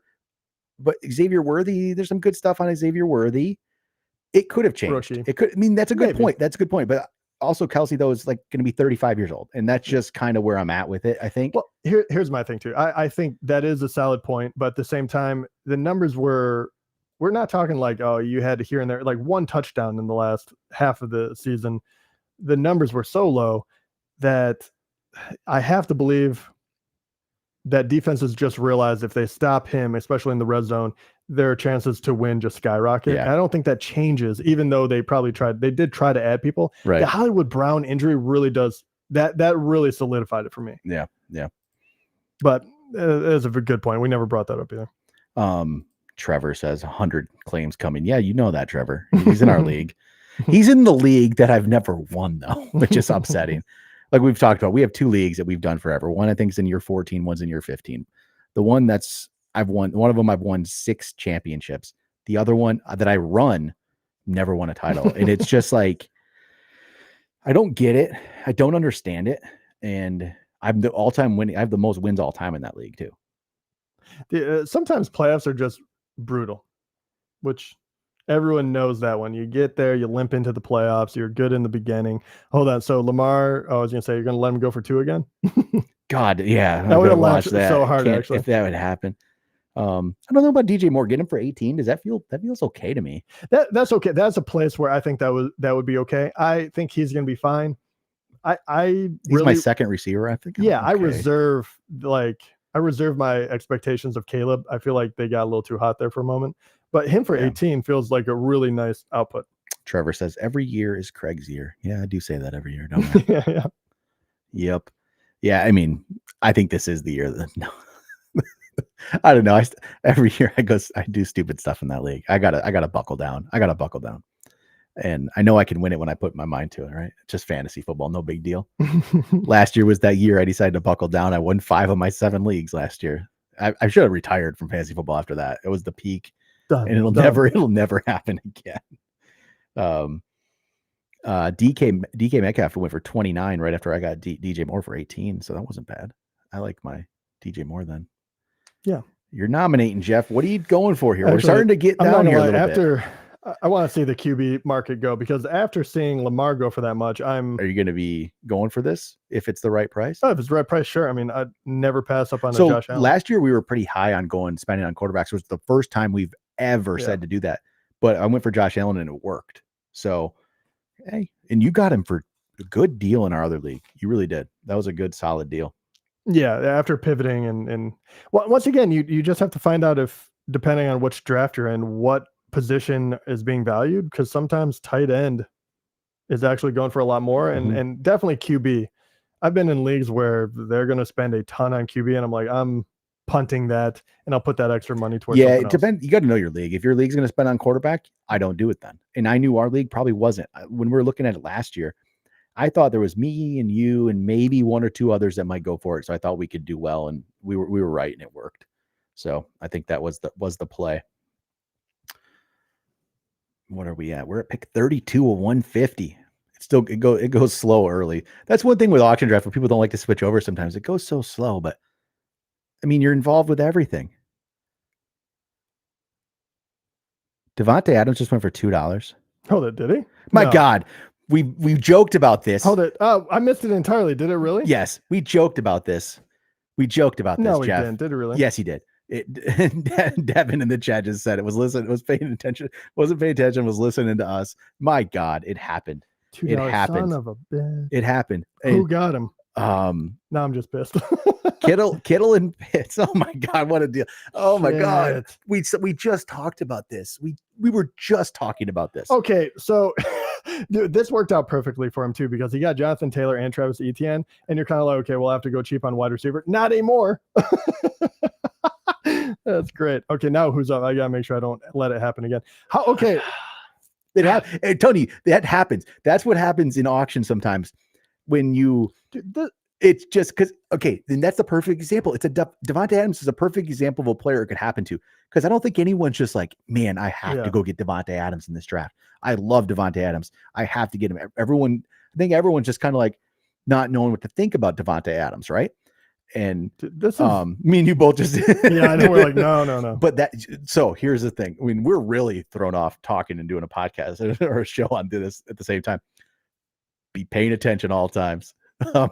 But Xavier Worthy, there's some good stuff on Xavier Worthy. It could have changed. Rookie. It could. I mean, that's a good Maybe. point. That's a good point. But also, Kelsey though is like going to be 35 years old, and that's just kind of where I'm at with it. I think. Well, here's my thing too. I think that is a solid point, but at the same time, the numbers we're not talking like, oh, you had here and there, like one touchdown in the last half of the season. The numbers were so low that I have to believe that defenses just realize if they stop him, especially in the red zone, their chances to win just skyrocket. Yeah. I don't think that changes, even though they did try to add people. Right. The Hollywood Brown injury really does that really solidified it for me. Yeah. But it's a good point. We never brought that up either. Trevor says 100 claims coming. Yeah, you know that, Trevor. He's in our league. He's in the league that I've never won, though, which is upsetting. Like we've talked about, we have 2 leagues that we've done forever. One I think is in year 14, one's in year 15. The one I've won, one of them I've won 6 championships. The other one that I run never won a title. And it's just like, I don't get it. I don't understand it. And I'm the all-time winning. I have the most wins all time in that league too. Sometimes playoffs are just brutal, which everyone knows that when you get there, you limp into the playoffs. You're good in the beginning. Hold on. So Lamar, I was going to say, you're going to let him go for 2 again? God, yeah. I would have watched that so hard, actually. If that would happen. I don't know about DJ Moore. Get him for 18. Does that feels okay to me? That's okay. That's a place where I think that would be okay. I think he's going to be fine. He's my second receiver, I think. Yeah, okay. I reserve my expectations of Caleb. I feel like they got a little too hot there for a moment. But him for 18 feels like a really nice output. Trevor says every year is Craig's year. Yeah, I do say that every year, don't I? Yeah. Yep. Yeah, I mean, I think this is the year that no. I don't know. Every year I do stupid stuff in that league. I gotta buckle down. And I know I can win it when I put my mind to it, right? Just fantasy football, no big deal. Last year was that year I decided to buckle down. I won 5 of my 7 leagues last year. I should have retired from fantasy football after that. It was the peak. And it'll never happen again. DK Metcalf went for 29 right after I got DJ Moore for 18. So that wasn't bad. I like my DJ Moore then. Yeah. You're nominating, Jeff. What are you going for here? We're starting to get down here a little bit. I want to see the QB market go, because after seeing Lamar go for that much, Are you going to be going for this if it's the right price? Oh, if it's the right price, sure. I mean, I'd never pass up on so Josh Allen. Last year we were pretty high on spending on quarterbacks. It was the first time we've ever said to do that. But I went for Josh Allen and it worked. So, hey, and you got him for a good deal in our other league. You really did. That was a good, solid deal. Yeah, after pivoting and once again, you just have to find out if, depending on which draft you're in, what position is being valued, because sometimes tight end is actually going for a lot more, and definitely QB. I've been in leagues where they're going to spend a ton on QB, and I'm like, I'm punting that, and I'll put that extra money towards. Yeah, it depends. You got to know your league. If your league's going to spend on quarterback, I don't do it then. And I knew our league probably wasn't. When we were looking at it last year, I thought there was me and you and maybe 1 or 2 others that might go for it. So I thought we could do well, and we were right, and it worked. So I think that was the play. What are we at? We're at pick 32 of 150. It goes slow early. That's one thing with auction draft where people don't like to switch over sometimes. It goes so slow, but I mean, you're involved with everything. Devontae Adams just went for $2. Hold it, did he? My No. God, we joked about this. Hold it. Oh, I missed it entirely. Did it really? Yes, we joked about this. We joked about this, No, he Jeff. didn't. Did it really? Yes, he did. Devin in the chat just said it was listening, was paying attention, wasn't paying attention, was listening to us. My God, it happened. $2 It happened. son of a bitch. It happened. Who got him? And, Now I'm just pissed. Kittle and Pitts. Oh my God, what a deal! Oh my God, Shit. we just talked about this. We were just talking about this. Okay, so dude, this worked out perfectly for him too because he got Jonathan Taylor and Travis Etienne, and you're kind of like, okay, we'll have to go cheap on wide receiver. Not anymore. That's great. Okay, now who's up? I gotta make sure I don't let it happen again. How? Okay, Hey, Tony, that happens. That's what happens in auction sometimes when you. It's just because, okay, then that's the perfect example. It's Devontae Adams is a perfect example of a player it could happen to. Because I don't think anyone's just like, man, I have to go get Devontae Adams in this draft. I love Devontae Adams. I have to get him. I think everyone's just kind of like not knowing what to think about Devontae Adams, right? And this is me and you both just yeah, I know we're like, no. But so here's the thing. I mean, we're really thrown off talking and doing a podcast or a show on this at the same time. Be paying attention all times.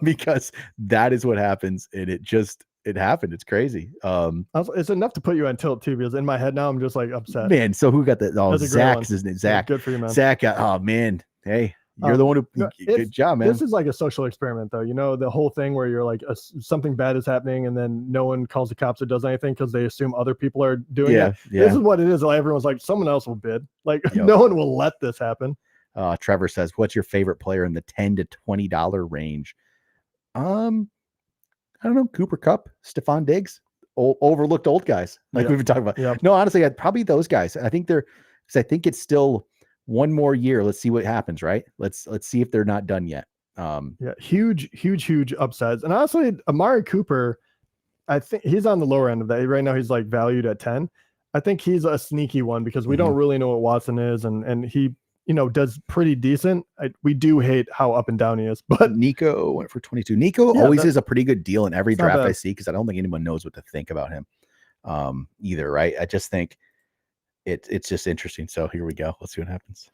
Because that is what happens, and it happened. It's crazy. It's enough to put you on tilt too, because in my head now I'm just like upset. Man, so who got that? Oh, Zach's isn't it? Zach. Yeah, good for you, man. Zach got, oh man. Hey, you're the one who good job, man. This is like a social experiment though. You know, the whole thing where you're like something bad is happening and then no one calls the cops or does anything because they assume other people are doing it. Yeah. This is what it is. Like, everyone's like, someone else will bid. Like no one will let this happen. Trevor says, what's your favorite player in the $10 to $20 range? I don't know. Cooper Kupp, Stephon Diggs, overlooked old guys like we've been talking about. Yep. No, honestly, I'd probably those guys. I think because I think it's still one more year. Let's see what happens, right? Let's see if they're not done yet. Huge upsides. And honestly, Amari Cooper, I think he's on the lower end of that. Right now he's like valued at 10. I think he's a sneaky one because we don't really know what Watson is, and he does pretty decent. We do hate how up and down he is, but Nico went for 22. Nico always is a pretty good deal in every draft I see, because I don't think anyone knows what to think about him either, right? I just think it's just interesting. So here we go. Let's see what happens.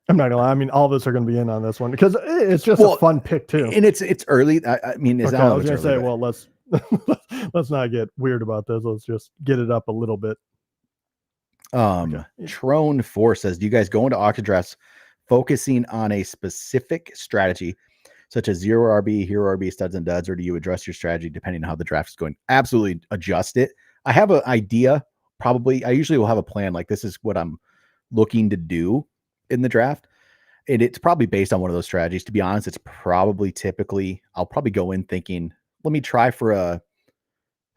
I'm not gonna lie. I mean, all of us are gonna be in on this one because it's just a fun pick too. And it's early. I mean, it's I was gonna say, well, let's not get weird about this. Let's just get it up a little bit. Trone 4 says, do you guys go into auction drafts focusing on a specific strategy such as zero RB, hero RB, studs and duds, or do you adjust your strategy depending on how the draft is going? Absolutely adjust it. I have an idea. Probably I usually will have a plan. Like, this is what I'm looking to do in the draft. And it's probably based on one of those strategies. To be honest, it's probably I'll probably go in thinking, let me try for a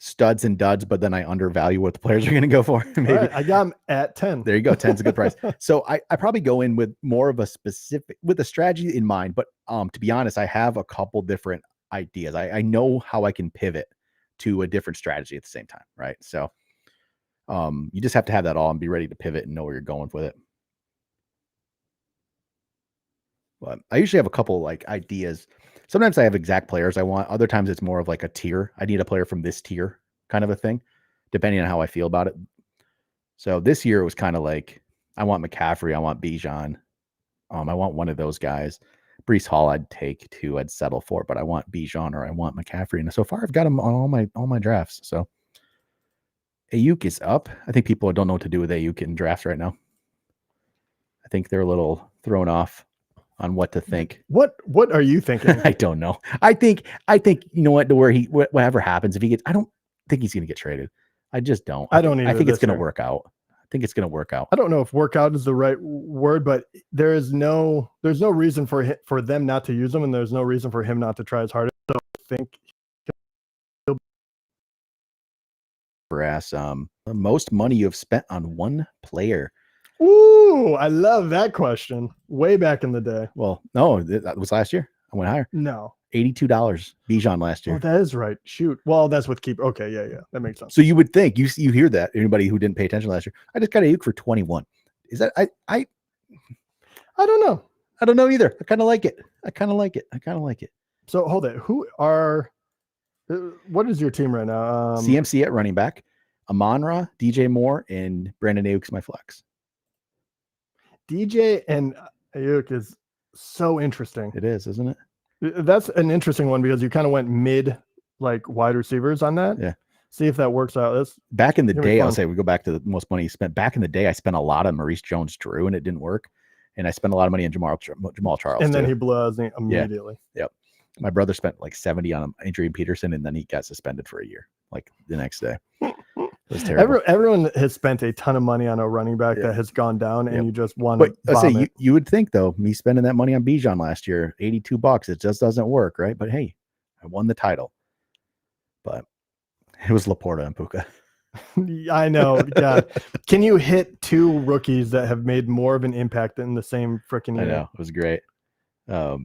studs and duds, but then I undervalue what the players are going to go for. Maybe I got him at 10. There you go. 10's a good price. So I probably go in with more of a specific, with a strategy in mind. But to be honest, I have a couple different ideas. I know how I can pivot to a different strategy at the same time, right? So you just have to have that all and be ready to pivot and know where you're going with it. But I usually have a couple like ideas. Sometimes I have exact players I want. Other times it's more of like a tier. I need a player from this tier kind of a thing, depending on how I feel about it. So this year it was kind of like, I want McCaffrey. I want Bijan. I want one of those guys. Breece Hall I'd take too. I'd settle for, but I want Bijan or I want McCaffrey. And so far I've got them on all my drafts. So Ayuk is up. I think people don't know what to do with Ayuk in drafts right now. I think they're a little thrown off on what to think. What are you thinking? I don't know. I think you know what, to where whatever happens, if he gets, I don't think he's going to get traded. I just don't. I don't either. I think it's going to work out. I think it's going to work out. I don't know if workout is the right word, but there's no reason for them not to use them, and there's no reason for him not to try as hard. So I think brass. The most money you have spent on one player. Ooh, I love that question. Way back in the day. Well, no, that was last year. I went higher. No. $82 Bijan last year. Oh, that is right. Shoot. Well, that's with keep. Okay, yeah, that makes sense. So you would think you hear that, anybody who didn't pay attention last year. I just got Ayuk for 21. Is that I don't know. I don't know either. I kind of like it. I kind of like it. So hold it. What is your team right now? CMC at running back, Amon-Ra, DJ Moore, and Brandon Ayuk's my flex. DJ and Ayuk is so interesting. It is, isn't it? That's an interesting one because you kind of went mid like wide receivers on that. Yeah. See if that works out. That's back in the gonna be day. I'll fun. say we go back to the most money you spent. Back in the day, I spent a lot on Maurice Jones-Drew, and it didn't work. And I spent a lot of money on Jamal Charles. And then too. he blew us immediately. Yep. My brother spent like 70 on Adrian Peterson, and then he got suspended for a year, like the next day. It was terrible. Everyone has spent a ton of money on a running back Yeah. that has gone down, and Yep. you just want But to I say bomb it. you would think though, me spending that money on Bijan last year, $82, it just doesn't work, right? But hey, I won the title. But it was Laporta and Puka. I know. God, can you hit two rookies that have made more of an impact in the same freaking I year? know it was great. I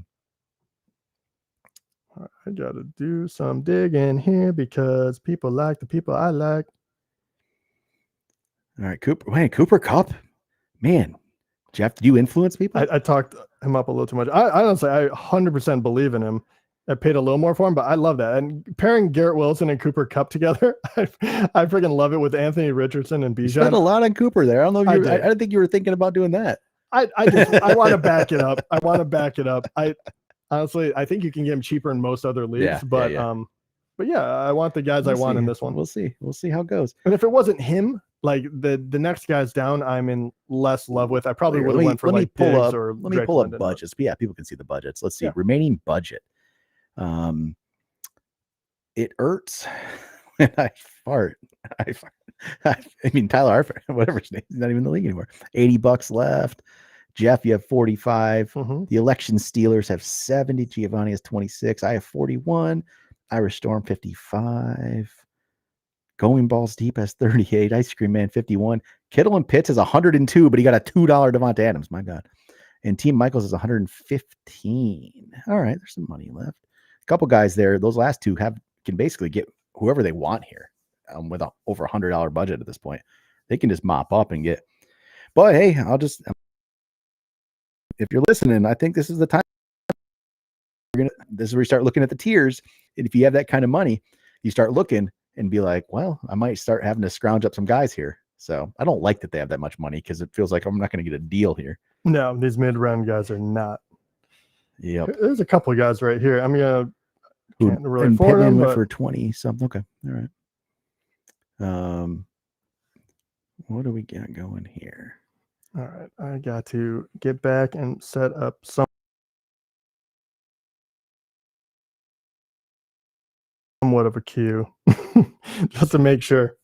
gotta do some digging here because people like the people I like. All right, Cooper Kupp, man, Jeff, did you influence people? I talked him up a little too much. I honestly, I 100% believe in him. I paid a little more for him, but I love that. And pairing Garrett Wilson and Cooper Kupp together, I freaking love it with Anthony Richardson and You spent a Bijan. lot on Cooper there. I don't know if I I did. don't think you were thinking about doing that. I want to back it up. I want to back it up. I honestly, I think you can get him cheaper in most other leagues, Yeah, but yeah. I want the guys I want in this one. We'll see. We'll see how it goes. And if it wasn't him, like the next guys down, I'm in less love with. I probably would have went for like Diggs or let me Drake pull up London, budgets. But yeah, people can see the budgets. Let's see. Yeah. Remaining budget. It hurts when I fart. I mean, Tyler Arford, whatever his name, he's not even in the league anymore. $80 left. Jeff, you have 45. Mhm. The election Steelers have 70. Giovanni has 26. I have 41. Irish Storm 55. Going Balls Deep has 38. Ice Cream Man 51. Kittle and Pitts has 102, but he got a $2 Devonta Adams. My God. And Team Michaels is 115. All right, there's some money left. A couple guys there. Those last two can basically get whoever they want here with a over $100 budget at this point. They can just mop up and get. But hey, if you're listening, I think this is the time. This is where you start looking at the tiers. And if you have that kind of money, you start looking and be like, well, I might start having to scrounge up some guys here. So I don't like that they have that much money because it feels like I'm not going to get a deal here. No, these mid-round guys are not. Yep. There's a couple of guys right here. I'm gonna can't really And afford Pittman them, went but for 20 something. Okay. All right. What do we got going here? all right, I got to get back and set up somewhat of a queue just to make sure.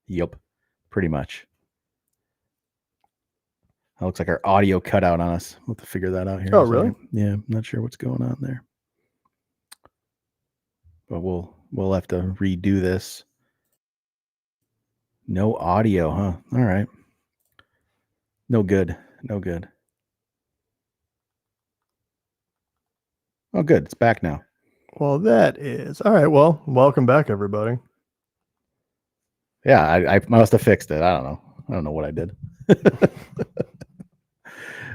Yep. Pretty much. It looks like our audio cut out on us. We'll have to figure that out here. Oh, in a really? second. Yeah. I'm not sure what's going on there. but we'll have to redo this. No audio, huh? All right. No good. No good. Oh, good. It's back now. Well, that is all right. Well, welcome back, everybody. Yeah, I must have fixed it. I don't know what I did.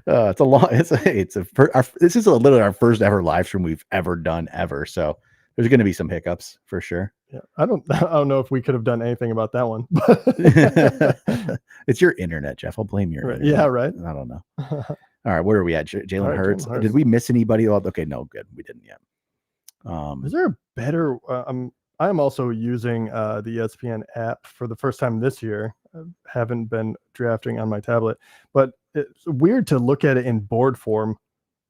It's a long. This is literally our first ever live stream we've ever done ever. So there's going to be some hiccups for sure. Yeah, I don't know if we could have done anything about that one. It's your internet, Jeff. I'll blame your Right. internet. Yeah, right. I don't know. All right, where are we at? Jalen All right, Hurts. Jalen Hurts. Did we miss anybody? Okay, no, good. We didn't yet. Is there a better? I'm also using the ESPN app for the first time this year. I haven't been drafting on my tablet, but it's weird to look at it in board form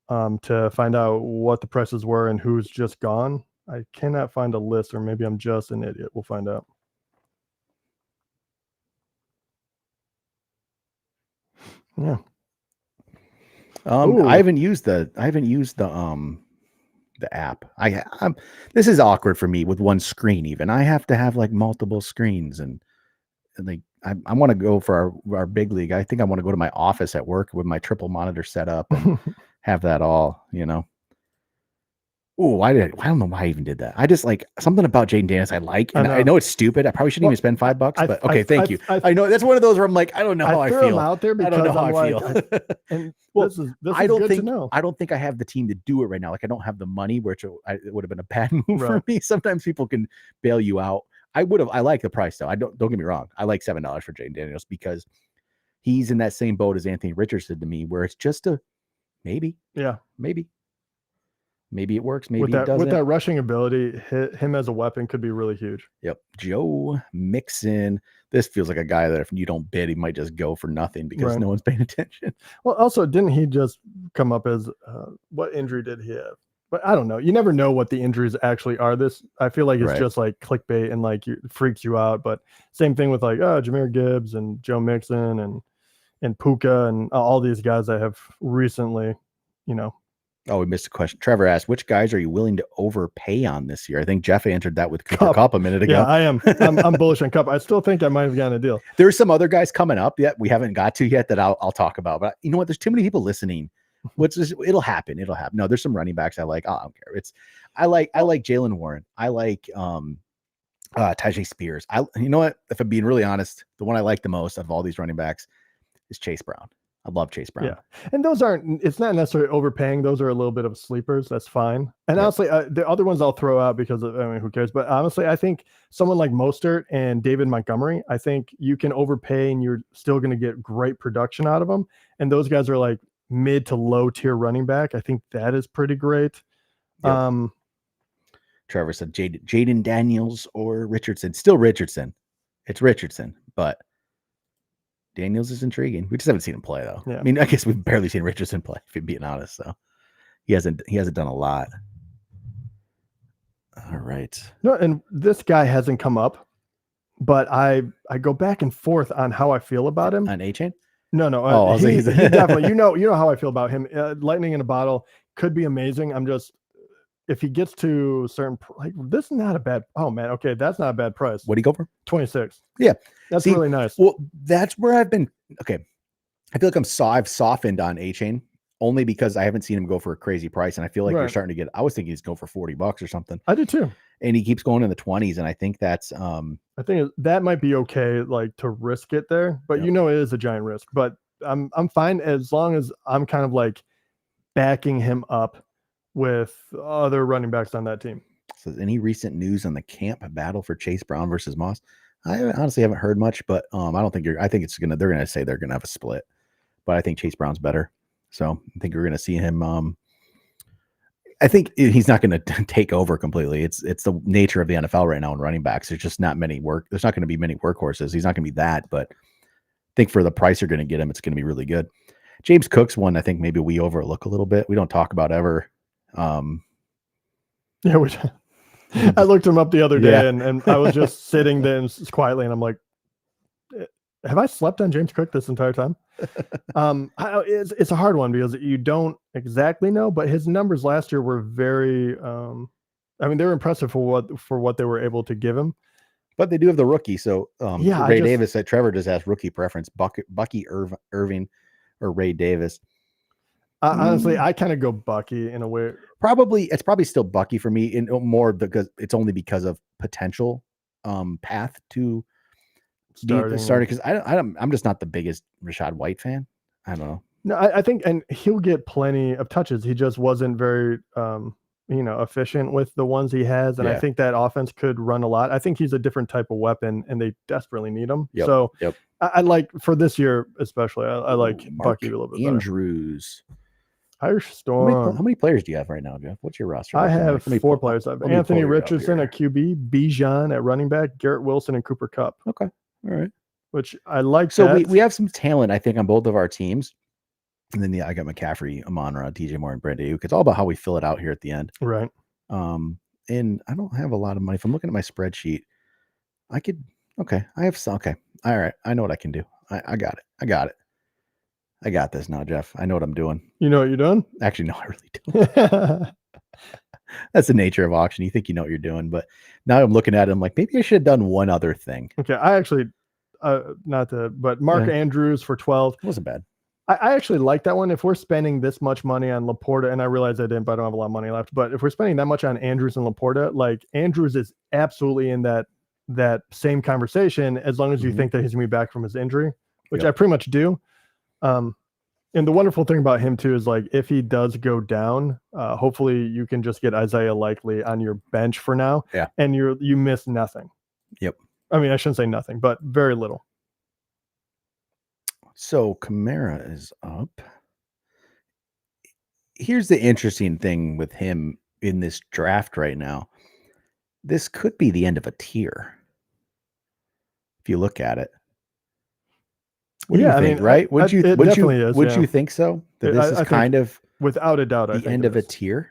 to find out what the prices were and who's just gone. I cannot find a list, or maybe I'm just an idiot. We'll find out. Yeah. I haven't used the app. This is awkward for me with one screen. Even I have to have like multiple screens, and like I want to go for our big league. I think I want to go to my office at work with my triple monitor set up and have that all. Oh, I don't know why I even did that. I just like something about Jayden Daniels I like, and I know it's stupid. I probably shouldn't even spend $5, but okay, thank you. I know that's one of those where I'm like, I don't know how I feel. Him out there because I don't know how I feel. And well, this is good to know. I don't think I have the team to do it right now. Like I don't have the money, which it would have been a bad move for me. Sometimes people can bail you out. I like the price though. Don't get me wrong. I like $7 for Jayden Daniels because he's in that same boat as Anthony Richardson to me, where it's just a maybe. Yeah, maybe. Maybe it works. Maybe it doesn't. With that rushing ability, him as a weapon could be really huge. Yep. Joe Mixon. This feels like a guy that if you don't bid, he might just go for nothing because no one's paying attention. Well, also, didn't he just come up as what injury did he have? But I don't know. You never know what the injuries actually are. I feel like it's just like clickbait and like it freaks you out. But same thing with like Jahmyr Gibbs and Joe Mixon and Puka and all these guys that have recently, Oh, we missed a question. Trevor asked, which guys are you willing to overpay on this year? I think Jeff answered that with Cooper Kupp a minute ago. Yeah, I am. I'm bullish on Kupp. I still think I might have gotten a deal. There's some other guys coming up yet we haven't got to yet that I'll talk about. But you know what? There's too many people listening. It'll happen. It'll happen. No, there's some running backs I like. I don't care. I like Jaylen Warren. I like Tyjae Spears. You know what? If I'm being really honest, the one I like the most of all these running backs is Chase Brown. I love Chase Brown. Yeah. And it's not necessarily overpaying. Those are a little bit of sleepers. That's fine. And honestly, the other ones I'll throw out because who cares? But honestly, I think someone like Mostert and David Montgomery, I think you can overpay and you're still going to get great production out of them. And those guys are like mid to low tier running back. I think that is pretty great. Yep. Trevor said Jayden Daniels or Richardson. Still Richardson. It's Richardson, but Daniels is intriguing. We just haven't seen him play though. Yeah. I mean, I guess we've barely seen Richardson play, if you're being honest. So he hasn't done a lot. All right. No, and this guy hasn't come up, but I go back and forth on how I feel about him. On A-Chain? No. He definitely, you know how I feel about him. Lightning in a bottle could be amazing. I'm just, if he gets to certain, like this is not a bad. Oh man, okay, that's not a bad price. What do you go for? 26. Yeah, that's really nice. Well, that's where I've been. Okay, I feel like I've softened on A-Chain only because I haven't seen him go for a crazy price, and I feel like you're starting to get. I was thinking he's going for $40 or something. I did too, and he keeps going in the 20s, and I think that's. I think that might be okay, like to risk it there, but it is a giant risk. But I'm fine as long as I'm kind of like backing him up with other running backs on that team. So any recent news on the camp battle for Chase Brown versus Moss? I honestly haven't heard much, but I don't think I think they're going to say they're going to have a split, but I think Chase Brown's better. So I think we're going to see him. I think he's not going to take over completely. It's the nature of the NFL right now in running backs. There's just not many there's not going to be many workhorses. He's not going to be that, but I think for the price you're going to get him, it's going to be really good. James Cook's one I think maybe we overlook a little bit. We don't talk about ever. I looked him up the other day and I was just sitting there quietly and I'm like, have I slept on James Cook this entire time? It's a hard one because you don't exactly know, but his numbers last year were very I mean, they're impressive for what they were able to give him. But they do have the rookie. So Yeah, Ray Davis said Trevor just has rookie preference. Bucky Irving or Ray Davis. Honestly, I kind of go Bucky in a way. It's probably still Bucky for me, in more because it's only because of potential path to starting. Because I'm just not the biggest Rachaad White fan. I don't know. No, I think, and he'll get plenty of touches. He just wasn't very, efficient with the ones he has. And I think that offense could run a lot. I think he's a different type of weapon, and they desperately need him. Yep. So yep. I like, for this year especially, I like Bucky a little bit Andrews. better. Irish Storm. How many players do you have right now, Jeff? What's your roster? I have 4 players. I have Anthony Richardson at QB, Bijan at running back, Garrett Wilson, and Cooper Kupp. Okay. All right. Which I like. So we have some talent, I think, on both of our teams. And then I got McCaffrey, Amon-Ra, DJ Moore, and Brandon Aiyuk. It's all about how we fill it out here at the end. Right. And I don't have a lot of money. If I'm looking at my spreadsheet, I could. Okay, I have some. Okay, all right. I know what I can do. I got it. I got this now, Jeff. I know what I'm doing. You know what you're doing? Actually, no, I really don't. That's the nature of auction. You think you know what you're doing, but now I'm looking at it. I'm like, maybe I should have done one other thing. Okay, I actually, but Mark Andrews for 12 wasn't bad. I actually like that one. If we're spending this much money on Laporta, and I realize I didn't, but I don't have a lot of money left. But if we're spending that much on Andrews and Laporta, like Andrews is absolutely in that same conversation, as long as you think that he's gonna be back from his injury, which I pretty much do. And the wonderful thing about him too is, like, if he does go down, hopefully you can just get Isaiah Likely on your bench for now. Yeah. And you miss nothing. Yep. I mean, I shouldn't say nothing, but very little. So Kamara is up. Here's the interesting thing with him in this draft right now. This could be the end of a tier. If you look at it. What do you think, right? Would you think so? That this is kind of, without a doubt, the end of a tier.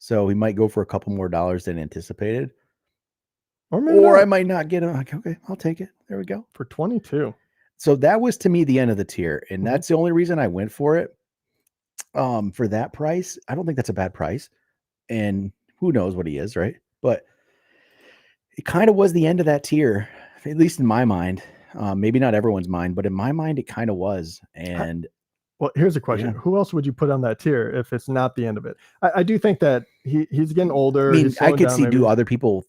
So we might go for a couple more dollars than anticipated. Or I might not get him. Okay, I'll take it. There we go. For 22. So that was, to me, the end of the tier. And that's the only reason I went for it. For that price, I don't think that's a bad price. And who knows what he is, right? But it kind of was the end of that tier, at least in my mind. Maybe not everyone's mind, but in my mind, it kind of was. And well, here's a question: who else would you put on that tier if it's not the end of it? I do think that he's getting older. I mean, I could see, do other people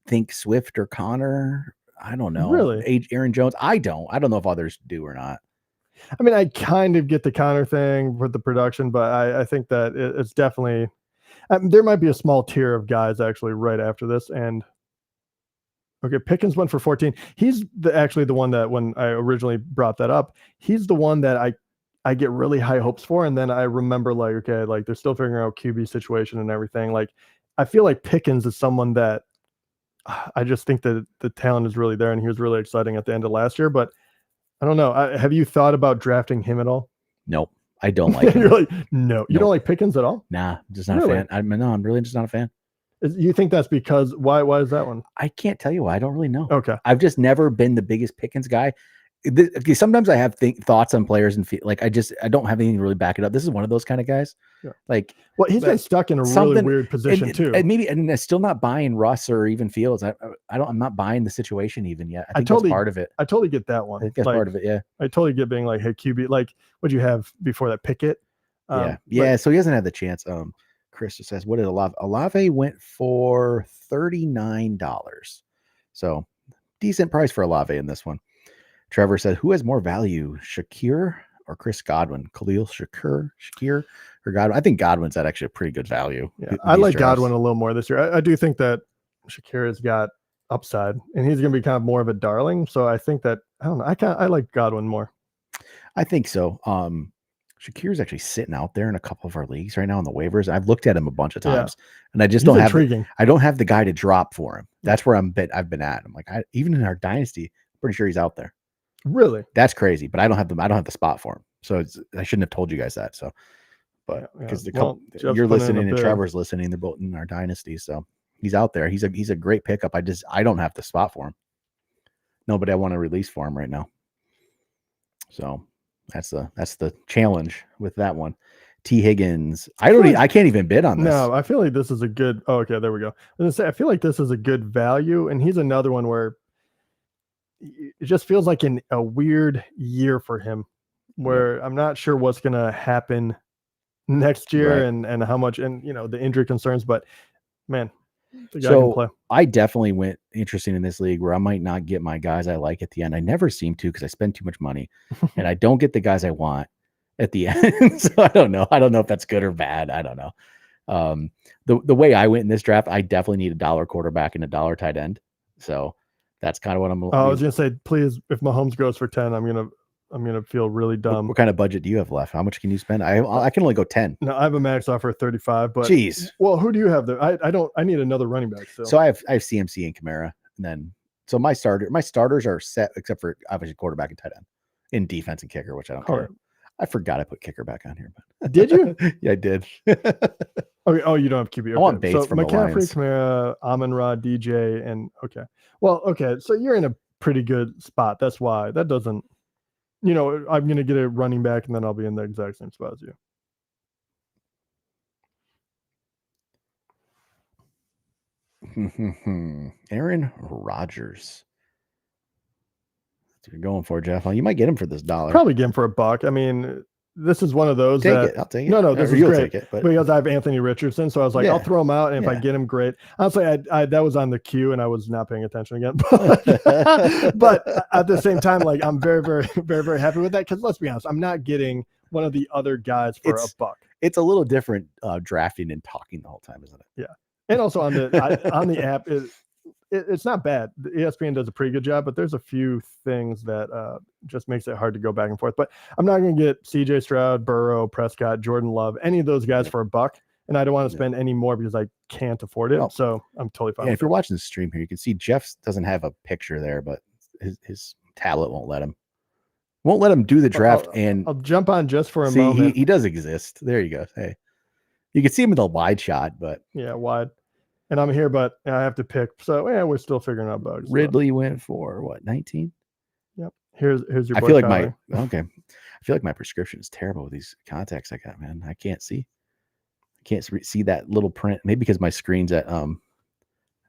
think Swift or Connor? I don't know. Really? Aaron Jones? I don't know if others do or not. I mean, I kind of get the Connor thing with the production, but I think that it's definitely, there might be a small tier of guys actually right after this. And okay, Pickens went for 14. He's actually the one that, when I originally brought that up, he's the one that I get really high hopes for. And then I remember, like, okay, like they're still figuring out QB situation and everything. Like, I feel like Pickens is someone that I just think that the talent is really there, and he was really exciting at the end of last year. But I don't know. Have you thought about drafting him at all? Nope. I don't like him. You're like, no. You don't like Pickens at all? Nah, just not a fan. I'm really just not a fan. You think that's because, why is that one? I can't tell you why. I don't really know. Okay. I've just never been the biggest Pickens guy. Sometimes I have thoughts on players and feel like I don't have anything to really back it up. This is one of those kind of guys. Yeah. Like, well, he's been stuck in a really weird position too. And I'm still not buying Russ or even Fields. I'm not buying the situation even yet. I think that's part of it. I totally get that one. I think that's part of it. Yeah. I totally get being like, hey, QB, like, what'd you have before that, Pickett? Yeah. So he hasn't had the chance. Chris just says, what did Olave went for $39. So decent price for Olave in this one. Trevor said, who has more value, Shakir or Chris Godwin? Khalil Shakir or Godwin? I think Godwin's at actually a pretty good value. Yeah, I like Godwin a little more this year. I do think that Shakir has got upside, and he's going to be kind of more of a darling. So I think that, I don't know, I like Godwin more. I think so. Shakir's actually sitting out there in a couple of our leagues right now on the waivers. I've looked at him a bunch of times, and I just don't have the guy to drop for him. That's where I've been at. I'm like, even in our dynasty, I'm pretty sure he's out there. Really? That's crazy, but I don't have the spot for him. So I shouldn't have told you guys that. So, but because you're listening and Trevor's listening, they're both in our dynasty. So he's out there. He's a great pickup. I don't have the spot for him. Nobody I want to release for him right now. So that's the challenge with that one. T. Higgins. I can't even bid on this. No, I feel like this is a good. Oh, okay, there we go. I was gonna say I feel like this is a good value, and he's another one where it just feels like a weird year for him, where I'm not sure what's gonna happen next year Right. and how much, and the injury concerns, but man, the guy can So play. I definitely went interesting in this league where I might not get my guys I like at the end. I never seem to because I spend too much money and I don't get the guys I want at the end. So I don't know. I don't know if that's good or bad. I don't know. The way I went in this draft, I definitely need $1 quarterback and $1 tight end. So that's kind of what I'm. I was gonna say, please, if Mahomes goes for 10, I'm gonna feel really dumb. What kind of budget do you have left? How much can you spend? I can only go 10. No, I have a max offer of 35, but Jeez. well, who do you have there? I need another running back still. So I have CMC and Kamara, and then so my starters are set except for obviously quarterback and tight end, in defense and kicker, which I don't care. Right. I forgot I put kicker back on here, but Did you? Yeah, I did. Okay. Oh, you don't have QB. Okay. I want Bates so from the McCaffrey, Lions. Kamara, Amon-Ra, DJ, and okay. Well, okay. So you're in a pretty good spot. That's why that doesn't. I'm gonna get a running back, and then I'll be in the exact same spot as you. Aaron Rodgers. That's what you're going for, Jeff. Well, you might get him for this $1. Probably get him for $1. I mean, this is one of those Take that it. I'll take it. No, this Or is you'll great. take it, but because I have Anthony Richardson, so I was like, I'll Yeah. throw him out, and if I Yeah. get him, great. Honestly, I that was on the queue, and I was not paying attention again. But at the same time, like I'm very, very, very, very happy with that because let's be honest, I'm not getting one of the other guys for $1. it's a little different drafting and talking the whole time, isn't it? And also on the app, it's not bad. The ESPN does a pretty good job, but there's a few things that just makes it hard to go back and forth. But I'm not going to get CJ Stroud, Burrow, Prescott, Jordan Love, any of those guys for $1, and I don't want to spend any more because I can't afford it. Well, so I'm totally fine. Yeah, with if you're it. watching the stream here, you can see Jeff doesn't have a picture there, but his tablet won't let him. Won't let him do the draft. And I'll jump on just for a see, moment. he does exist. There you go. Hey, you can see him in the wide shot, but Yeah, wide. And I'm here, but I have to pick. So yeah, we're still figuring out bugs. Ridley went for what, 19? Yep. Here's your. I boy feel like Kyler. I feel like my prescription is terrible with these contacts I got, man. I can't see. I can't see that little print. Maybe because my screen's at oh,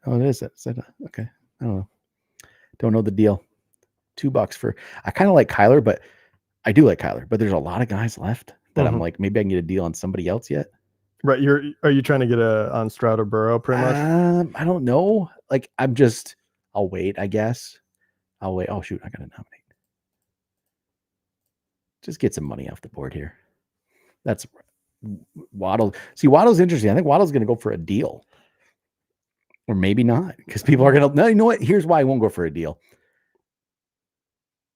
it is. Okay. I don't know. Don't know the deal. $2 for. I kind of like Kyler, but I do like Kyler. But there's a lot of guys left that I'm like, maybe I can get a deal on somebody else yet. Right. Are you trying to get on Stroud or Burrow pretty much? I don't know. Like I'll wait, I guess. I'll wait. Oh shoot, I gotta nominate. Just get some money off the board here. That's Waddle. See, Waddle's interesting. I think Waddle's gonna go for a deal. Or maybe not, because people are gonna no, you know what? Here's why I won't go for a deal.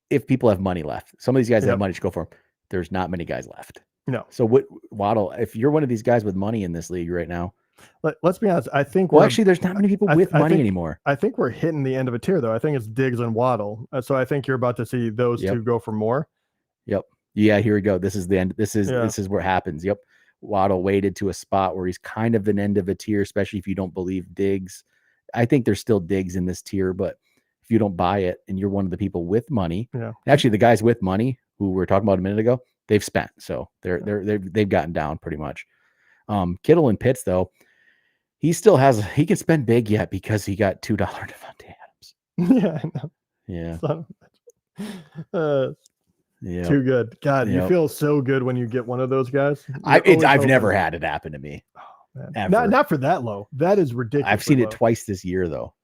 If people have money left, some of these guys have money to go for them. There's not many guys left. No. So what Waddle, if you're one of these guys with money in this league right now, let's be honest. I think actually there's not many people with money anymore. I think we're hitting the end of a tier though. I think it's Diggs and Waddle. So I think you're about to see those two go for more. Yep. Yeah, here we go. This is the end. This is what happens. Yep. Waddle waited to a spot where he's kind of an end of a tier, especially if you don't believe Diggs. I think there's still Diggs in this tier, but if you don't buy it and you're one of the people with money, actually the guys with money who we were talking about a minute ago, they've spent. So they've gotten down pretty much. Kittle and Pitts though, he can spend big yet because he got $2 Devontae Adams. Yeah, I know. Yeah. Too good. God, you feel so good when you get one of those guys. I've never had it happen to me. Oh, man. Not for that low. That is ridiculous. I've seen it twice this year though.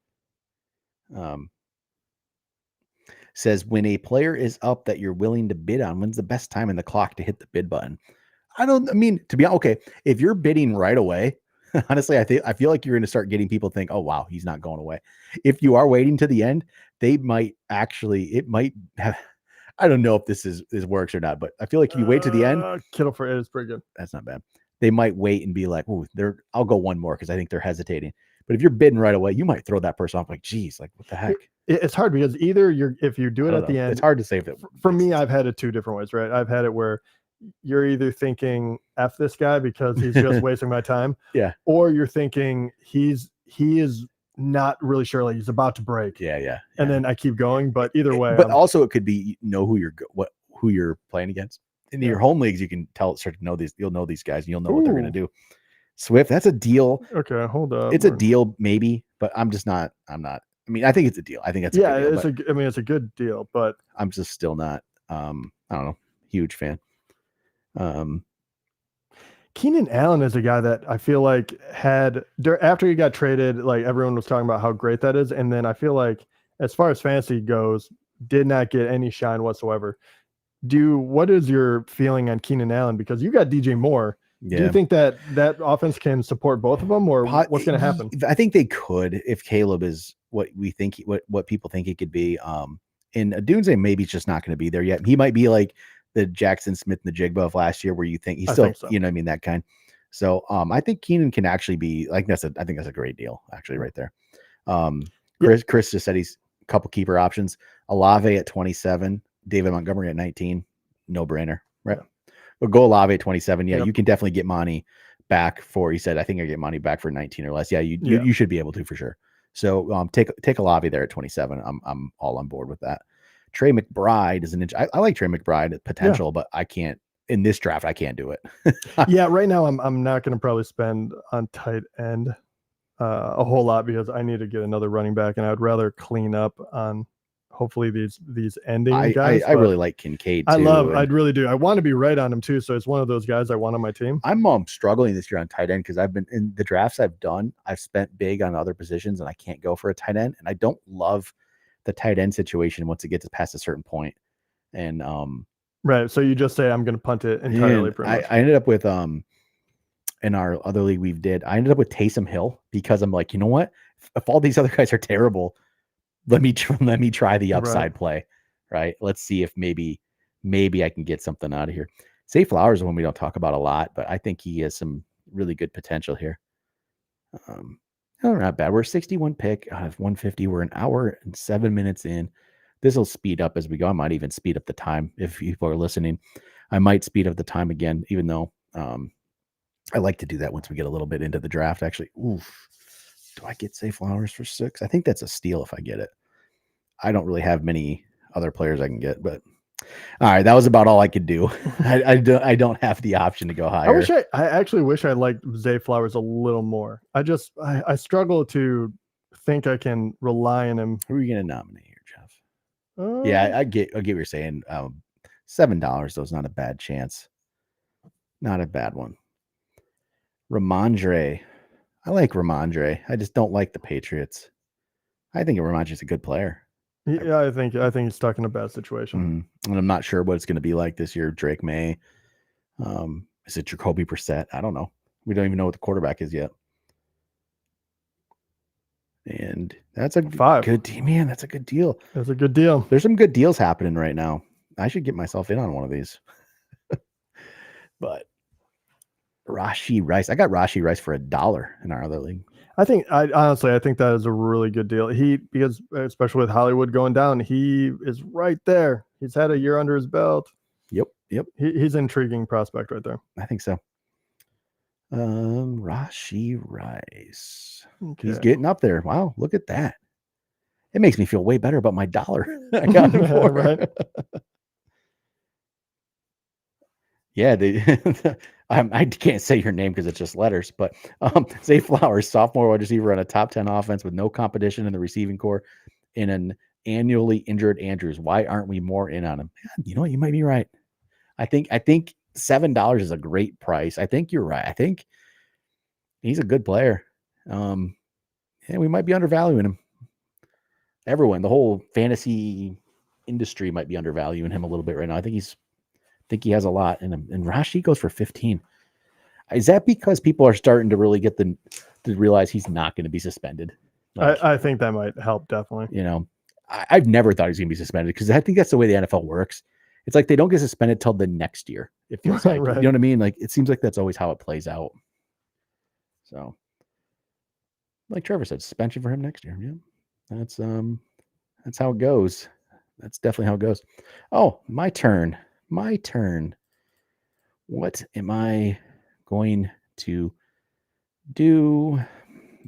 Says when a player is up that you're willing to bid on, when's the best time in the clock to hit the bid button? If you're bidding right away, honestly, I feel like you're going to start getting people think, oh wow, he's not going away. If you are waiting to the end, it might have, I don't know if this works or not, but I feel like if you wait to the end, Kittle for it is pretty good. That's not bad. They might wait and be like, oh, I'll go one more because I think they're hesitating. But if you're bidding right away, you might throw that person off like, geez, like what the heck? It's hard because either if you do it at the end, it's hard to say if it. For me, I've had it two different ways, right? I've had it where you're either thinking F this guy because he's just wasting my time. Yeah. Or you're thinking he is not really sure, like he's about to break. Yeah. And then I keep going, but either way. But also it could be who you're playing against. in your home leagues, you can start to know these. You'll know these guys, and you'll know what they're going to do. Swift, that's a deal. Okay, hold up. It's a deal, maybe, but I'm not. I mean, I think it's a deal. I think that's a good deal. It's a good deal, but I'm just still not. I don't know, huge fan. Keenan Allen is a guy that I feel like after he got traded, like everyone was talking about how great that is, and then I feel like as far as fantasy goes, did not get any shine whatsoever. What is your feeling on Keenan Allen? Because you got DJ Moore. Yeah. Do you think that offense can support both of them, or what's going to happen? I think they could if Caleb is what we think, what people think he could be. And Odunze maybe it's just not going to be there yet. He might be like the Jackson Smith and the Jigba of last year, where you think he's still, so. You know what I mean, that kind. So I think Keenan can actually be like I think that's a great deal, actually, right there. Chris just said he's a couple keeper options. Olave at 27, David Montgomery at 19, no brainer, right? But go Olave at 27. Yeah, you can definitely get money back for. He said, I think I get money back for 19 or less. Yeah, you should be able to for sure. So take Olave there at 27. I'm all on board with that. Trey McBride is I like Trey McBride potential, but I can't in this draft. I can't do it. Yeah, right now I'm not going to probably spend on tight end a whole lot because I need to get another running back, and I'd rather clean up on hopefully these ending guys. I really like Kincaid too. I really do. I want to be right on him too. So it's one of those guys I want on my team. I'm struggling this year on tight end because I've been in the drafts I've done. I've spent big on other positions and I can't go for a tight end. And I don't love the tight end situation once it gets past a certain point. And right. So you just say I'm going to punt it entirely. I ended up with in our other league I ended up with Taysom Hill because I'm like, you know what? If all these other guys are terrible, let me try the upside play, right? Let's see if maybe I can get something out of here. Zay Flowers is one we don't talk about a lot, but I think he has some really good potential here. Not bad. We're 61 pick out of 150. We're an hour and 7 minutes in. This will speed up as we go. I might even speed up the time if people are listening. I might speed up the time again, even though I like to do that once we get a little bit into the draft. Actually, do I get Zay Flowers for 6? I think that's a steal if I get it. I don't really have many other players I can get, but all right, that was about all I could do. I don't have the option to go higher. I actually wish I liked Zay Flowers a little more. I struggle to think I can rely on him. Who are you going to nominate here, Jeff? Yeah, I get what you're saying. $7 though is not a bad chance. Not a bad one. Ramondre. I like Ramondre. I just don't like the Patriots. I think Ramondre's a good player. Yeah, I think he's stuck in a bad situation. And I'm not sure what it's going to be like this year. Drake May. Is it Jacoby Brissett? I don't know. We don't even know what the quarterback is yet. And that's a 5. Good team, man. That's a good deal. That's a good deal. There's some good deals happening right now. I should get myself in on one of these. But Rashee Rice. I got Rashee Rice for $1 in our other league. I think that is a really good deal. Because especially with Hollywood going down, he is right there. He's had a year under his belt. Yep. He's an intriguing prospect right there. I think so. Rashee Rice. Okay. He's getting up there. Wow, look at that. It makes me feel way better about my $1 I got him for. Right. Yeah, I can't say your name because it's just letters, but Zay Flowers, sophomore wide receiver on a top 10 offense with no competition in the receiving core in an annually injured Andrews. Why aren't we more in on him? You know what? You might be right. I think $7 is a great price. I think you're right. I think he's a good player. We might be undervaluing him. Everyone, the whole fantasy industry might be undervaluing him a little bit right now. I think he has a lot in him. And Rashee goes for 15. Is that because people are starting to really get to realize he's not going to be suspended? I think that might help, definitely. You know, I've never thought he's going to be suspended because I think that's the way the NFL works. It's like they don't get suspended till the next year. It feels like, right. You know what I mean? Like it seems like that's always how it plays out. So, like Trevor said, suspension for him next year. Yeah, that's how it goes. That's definitely how it goes. Oh, my turn. What am I going to do?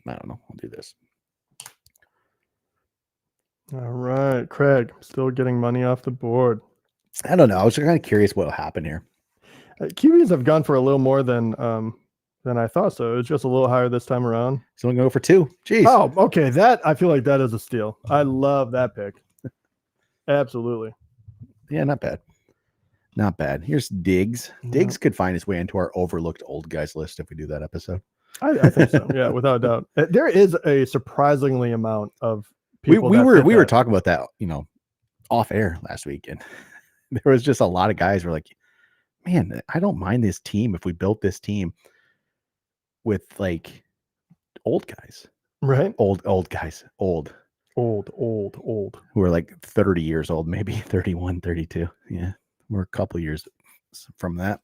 I don't know. I'll do this. All right, Craig, still getting money off the board. I don't know. I was kind of curious what will happen here. QBs have gone for a little more than I thought. So it's just a little higher this time around. So I'm going to go for 2. Jeez. Oh, okay. That I feel like that is a steal. I love that pick. Absolutely. Yeah, not bad. Not bad. Here's Diggs. Diggs could find his way into our overlooked old guys list if we do that episode. I think so. Yeah, without a doubt. There is a surprisingly amount of We people. were talking about that, off air last week, and there was just a lot of guys who were like, man, I don't mind this team if we built this team with like old guys. Right. Old guys. Old. Who are like 30 years old, maybe 31, 32. Yeah. We're a couple years from that.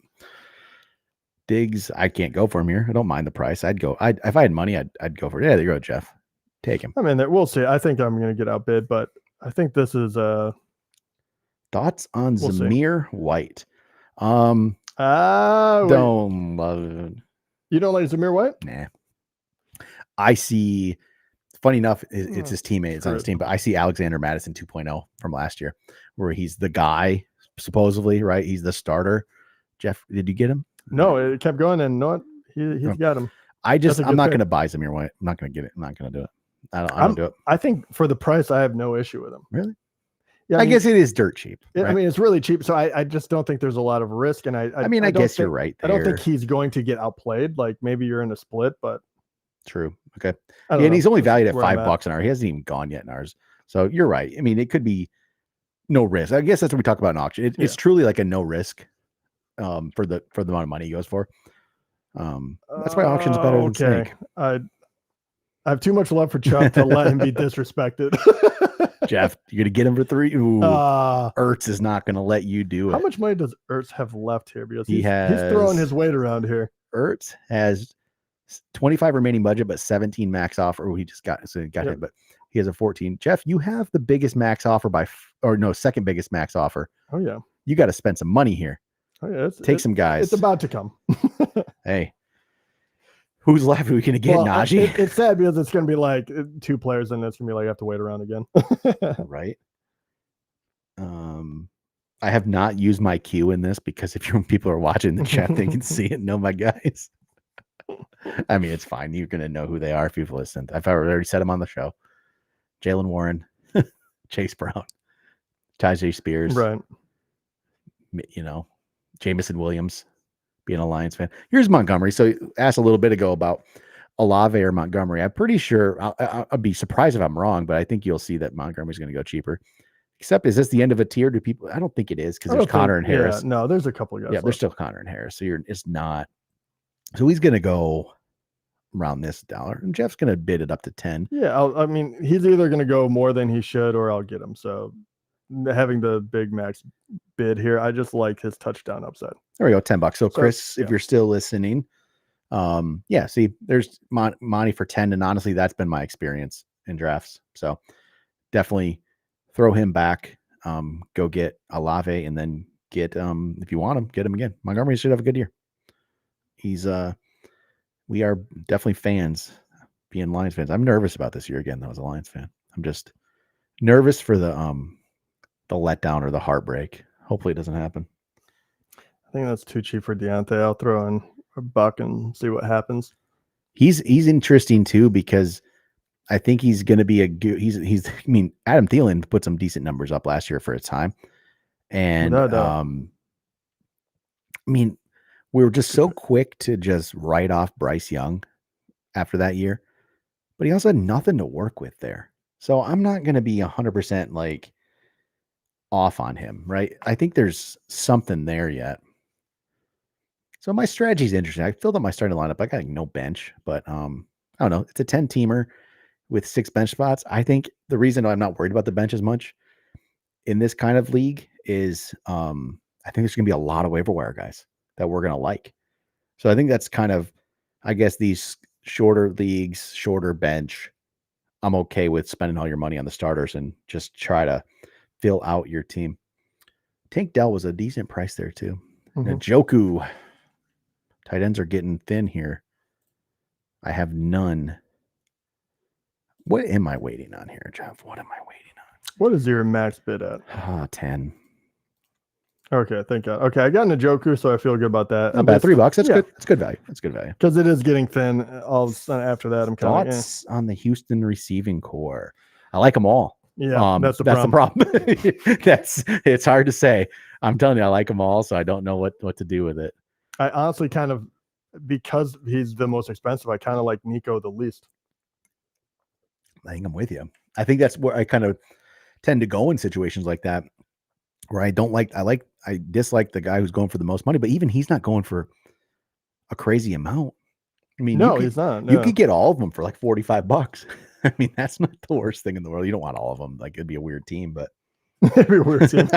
Diggs, I can't go for him here. I don't mind the price. I'd go. If I had money, I'd go for it. Yeah, there you go, Jeff. Take him. I mean, we'll see. I think I'm going to get outbid, but I think this is thoughts on Zamir White. Don't love it. You don't like Zamir White? Nah. I see. Funny enough, it's his teammate. It's on his team, but I see Alexander Madison 2.0 from last year, where he's the guy supposedly, right? He's the starter. Jeff, did you get him? No, it kept going, and he's got him. I'm not going to buy Zamir White. I'm not going to get it. I'm not going to do it. I don't do it. I think for the price, I have no issue with him. Really? Yeah, I guess it is dirt cheap. Right? I mean, it's really cheap. So I just don't think there's a lot of risk. And I guess you're right there. I don't think he's going to get outplayed. Like maybe you're in a split, but true. Okay. Yeah, and he's only valued at $5 an hour. He hasn't even gone yet in ours. So you're right. I mean, it could be no risk. I guess that's what we talk about in auction. It's truly like a no risk for the amount of money he goes for. That's why auction's better than Snake. I have too much love for Chubb to let him be disrespected. Jeff, you're going to get him for 3? Ooh, Ertz is not going to let you do it. How much money does Ertz have left here? Because he's throwing his weight around here. Ertz has 25 remaining budget, but 17 max offer. Oh, he just got hit, but he has a 14. Jeff, you have the biggest max offer second biggest max offer. Oh, yeah. You got to spend some money here. Oh, yeah. Take some guys. It's about to come. Hey. Who's left? Who are we going to get, Najee? It's sad because it's going to be like 2 players, and it's going to be like you have to wait around again. Right. I have not used my queue in this because if people are watching the chat, they can see it. Know my guys. I mean, it's fine. You're going to know who they are if you've listened. I've already said them on the show. Jalen Warren, Chase Brown, Tyjae Spears, right? Jameson Williams. Being a Lions fan. Here's Montgomery. So you asked a little bit ago about Olave or Montgomery. I'm pretty sure I'll be surprised if I'm wrong, but I think you'll see that Montgomery's going to go cheaper. Except, is this the end of a tier? Do people? I don't think it is because there's Connor and Harris. Yeah, no, there's a couple of guys. Yeah, there's still Connor and Harris. So it's not. So he's going to go around this dollar, and Jeff's going to bid it up to 10. Yeah, I mean, he's either going to go more than he should, or I'll get him. So having the big max bid here, I just like his touchdown upside. There we go, $10. So Chris, if you're still listening, see, there's Monty for 10, and honestly, that's been my experience in drafts. So definitely throw him back. Go get Olave, and then get if you want him, get him again. Montgomery should have a good year. He's we are definitely fans, being Lions fans. I'm nervous about this year again, though, as a Lions fan. I'm just nervous for the letdown or the heartbreak. Hopefully it doesn't happen. I think that's too cheap for Deontay. I'll throw in a buck and see what happens. He's interesting too, because I think he's going to be I mean, Adam Thielen put some decent numbers up last year for a time. And I mean, we were just so quick to just write off Bryce Young after that year, but he also had nothing to work with there. So I'm not going to be 100% like off on him, right? I think there's something there yet. So my strategy is interesting. I filled up my starting lineup. I got no bench, but I don't know. It's a 10-teamer with 6 bench spots. I think the reason I'm not worried about the bench as much in this kind of league is I think there's going to be a lot of waiver wire guys that we're going to like. So I think that's kind of, I guess, these shorter leagues, shorter bench, I'm okay with spending all your money on the starters and just try to fill out your team. Tank Dell was a decent price there too. Njoku. Tight ends are getting thin here. I have none. What am I waiting on here, Jeff? What am I waiting on? What is your max bid at? 10. Okay, thank God. Okay, I got Njoku, so I feel good about that. Not bad. $3. That's yeah, good. That's good value. That's good value. because it is getting thin. All of a sudden after that, I'm kind of like, Thoughts on the Houston receiving core? I like them all. yeah, that's the That's problem. the problem. It's hard to say. I'm telling you, I like them all, so I don't know what to do with it. I honestly kind of, because he's the most expensive, I kind of like Nico the least. I think I'm with you. I think that's where I kind of tend to go in situations like that, where I dislike the guy who's going for the most money, but even he's not going for a crazy amount. I mean, No, he's not. You No. could get all of them for like $45. I mean, that's not the worst thing in the world. You don't want all of them. Like, it'd be a weird team, but It'd be a weird team.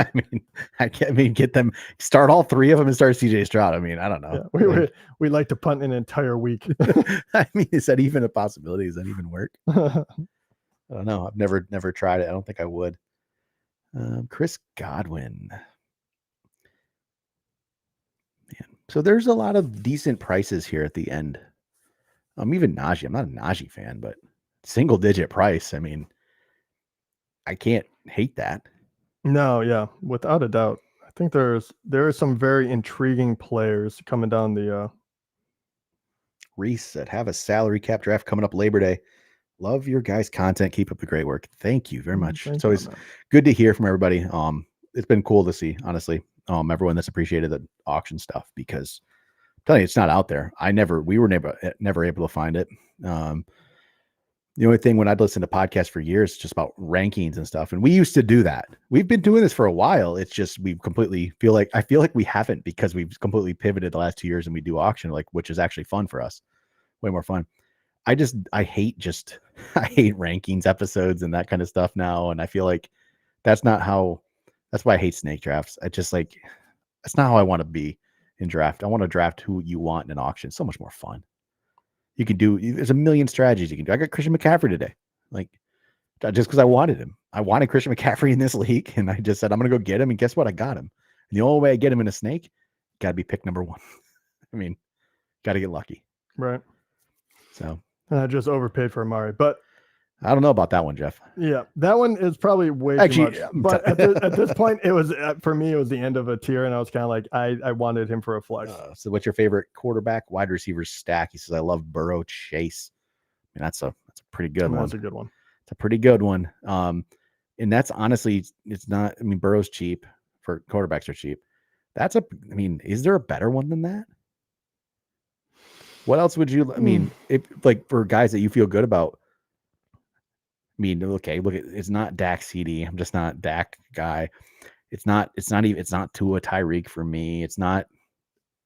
I mean, get them, start all three of them and start CJ Stroud. I mean, I don't know. Yeah, we like to punt an entire week. I mean, is that even a possibility? Does that even work? I don't know. I've never tried it. I don't think I would. Chris Godwin. Man. So there's a lot of decent prices here at the end. Even Najee. I'm not a Najee fan, but single digit price. I mean, I can't hate that. No, yeah, without a doubt. I think there are some very intriguing players coming down the Reese said, have a salary cap draft coming up Labor Day. Love your guys' content. Keep up the great work. Thank you very much. It's always good to hear from everybody. It's been cool to see, honestly. Everyone that's appreciated the auction stuff, because I'm telling you, it's not out there. We were never able to find it. The only thing when I'd listen to podcasts for years, it's just about rankings and stuff. And we used to do that. We've been doing this for a while. It's just, I feel like we haven't, because we've completely pivoted the last 2 years and we do auction, which is actually fun for us. Way more fun. I hate rankings episodes and that kind of stuff now. And I feel like that's why I hate snake drafts. That's not how I want to be in draft. I want to draft who you want in an auction. It's so much more fun. There's a million strategies you can do. I got Christian McCaffrey today, just because I wanted him. I wanted Christian McCaffrey in this league, and I just said, I'm going to go get him. And guess what? I got him. And the only way I get him in a snake, got to be pick number 1. I mean, got to get lucky. Right. So I just overpaid for Amari, but I don't know about that one, Jeff. Yeah, that one is probably way too much. But at this point, it was for me. It was the end of a tier, and I was kind of like, I wanted him for a flex. So, what's your favorite quarterback, wide receiver stack? He says, I love Burrow, Chase. I mean, that's a pretty good one. That's a good one. It's a pretty good one. And that's honestly, it's not. I mean, Burrow's cheap. For quarterbacks are cheap. Is there a better one than that? What else would you? I mean, if for guys that you feel good about. I mean, okay, look, it's not Dak CD. I'm just not Dak guy. It's not Tua Tyreek for me. It's not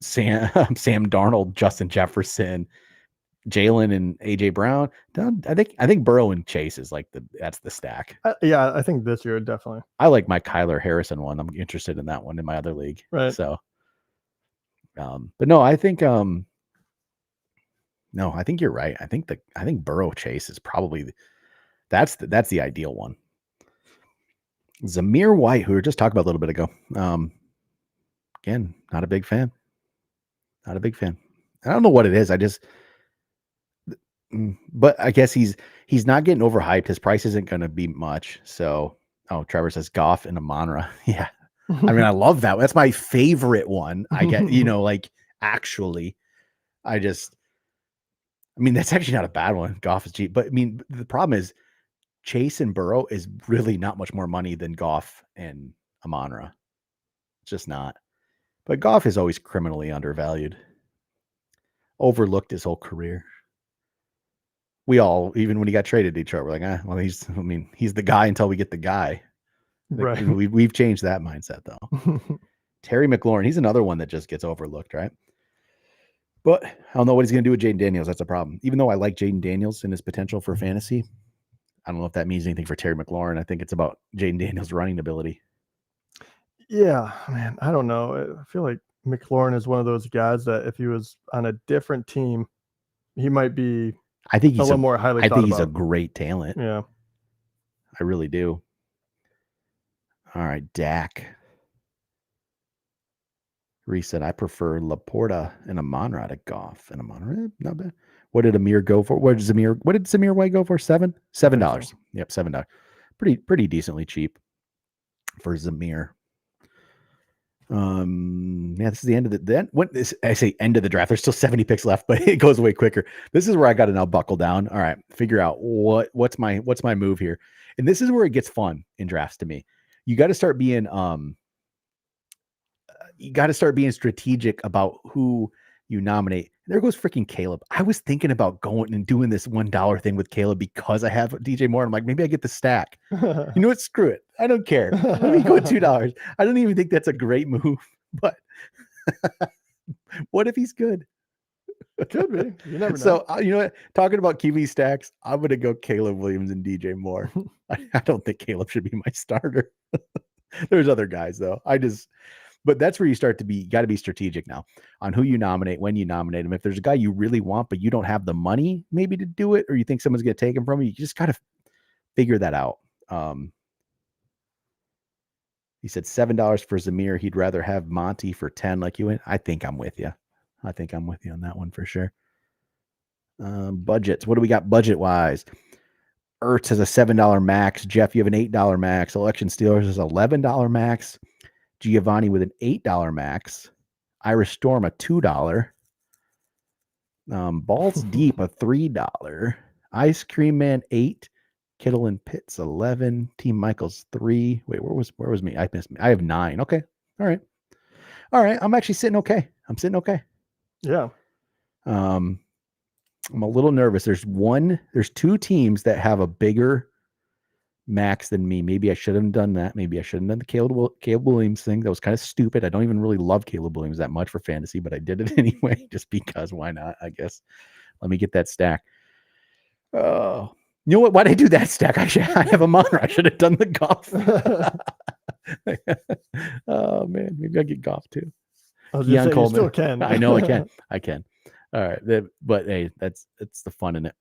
Sam Darnold, Justin Jefferson, Jalen and AJ Brown. I think Burrow and Chase is that's the stack. Yeah, I think this year definitely. I like my Kyler Harrison one. I'm interested in that one in my other league. Right. So, but no, I think I think you're right. I think Burrow Chase is probably that's the ideal one. Zamir White, who we were just talking about a little bit ago. Again, not a big fan. Not a big fan. I don't know what it is. But I guess he's not getting overhyped. His price isn't going to be much. So, Trevor says Goff and Amon-Ra. Yeah. I mean, I love that. That's my favorite one. I get, actually, that's actually not a bad one. Goff is cheap. But I mean, the problem is Chase and Burrow is really not much more money than Goff and Amon-Ra. It's just not. But Goff is always criminally undervalued. Overlooked his whole career. We all, even when he got traded to Detroit, we're like, he's the guy until we get the guy. Right. We've changed that mindset though. Terry McLaurin, he's another one that just gets overlooked, right? But I don't know what he's going to do with Jaden Daniels. That's a problem. Even though I like Jaden Daniels and his potential for fantasy, I don't know if that means anything for Terry McLaurin. I think it's about Jaden Daniels' running ability. Yeah, man, I don't know. I feel like McLaurin is one of those guys that if he was on a different team, he might be. I think he's a little more highly. I think he's a great talent. Yeah, I really do. All right, Dak. Reese said, I prefer Laporta and Amon-Ra to Goff. And Amon-Ra, not bad. What did Amir go for? What did Zamir White go for? $7? $7. Yep, $7. Pretty decently cheap for Zamir. Yeah, this is the end of the then when this I say end of the draft. There's still 70 picks left, but it goes way quicker. This is where I got to now buckle down. All right, figure out what's my move here. And this is where it gets fun in drafts to me. You got to start being strategic about who you nominate. There goes freaking Caleb. I was thinking about going and doing this $1 thing with Caleb because I have DJ Moore. I'm like, maybe I get the stack. You know what? Screw it. I don't care. Let me go $2. I don't even think that's a great move, but what if he's good? Could be. You never know. So you know what? Talking about QB stacks, I'm gonna go Caleb Williams and DJ Moore. I don't think Caleb should be my starter. There's other guys though. But that's where you got to be strategic now on who you nominate, when you nominate him. If there's a guy you really want, but you don't have the money maybe to do it, or you think someone's going to take him from you, you just got to figure that out. He said $7 for Zamir. He'd rather have Monty for 10 like you went. I think I'm with you. I think I'm with you on that one for sure. Budgets. What do we got budget wise? Ertz has a $7 max. Jeff, you have an $8 max. Election Steelers is $11 max. Giovanni with an $8 max. Irish Storm a $2. Balls Deep a $3. Ice Cream Man 8. Kittle and Pitts 11. Team Michaels 3. Wait, where was me? I missed me. I have 9. Okay. All right. I'm actually sitting okay. I'm sitting okay. Yeah. I'm a little nervous. There's 2 teams that have a bigger max than me. Maybe I should have done that. Maybe I shouldn't have done the Caleb Williams thing. That was kind of stupid. I don't even really love Caleb Williams that much for fantasy, but I did it anyway, just because. Why not? I guess. Let me get that stack. Oh, you know what? Why did I do that stack? I have a Monra. I should have done the golf. Oh man, maybe I'll get golf too. You still can. I know I can. All right, but hey, it's the fun in it.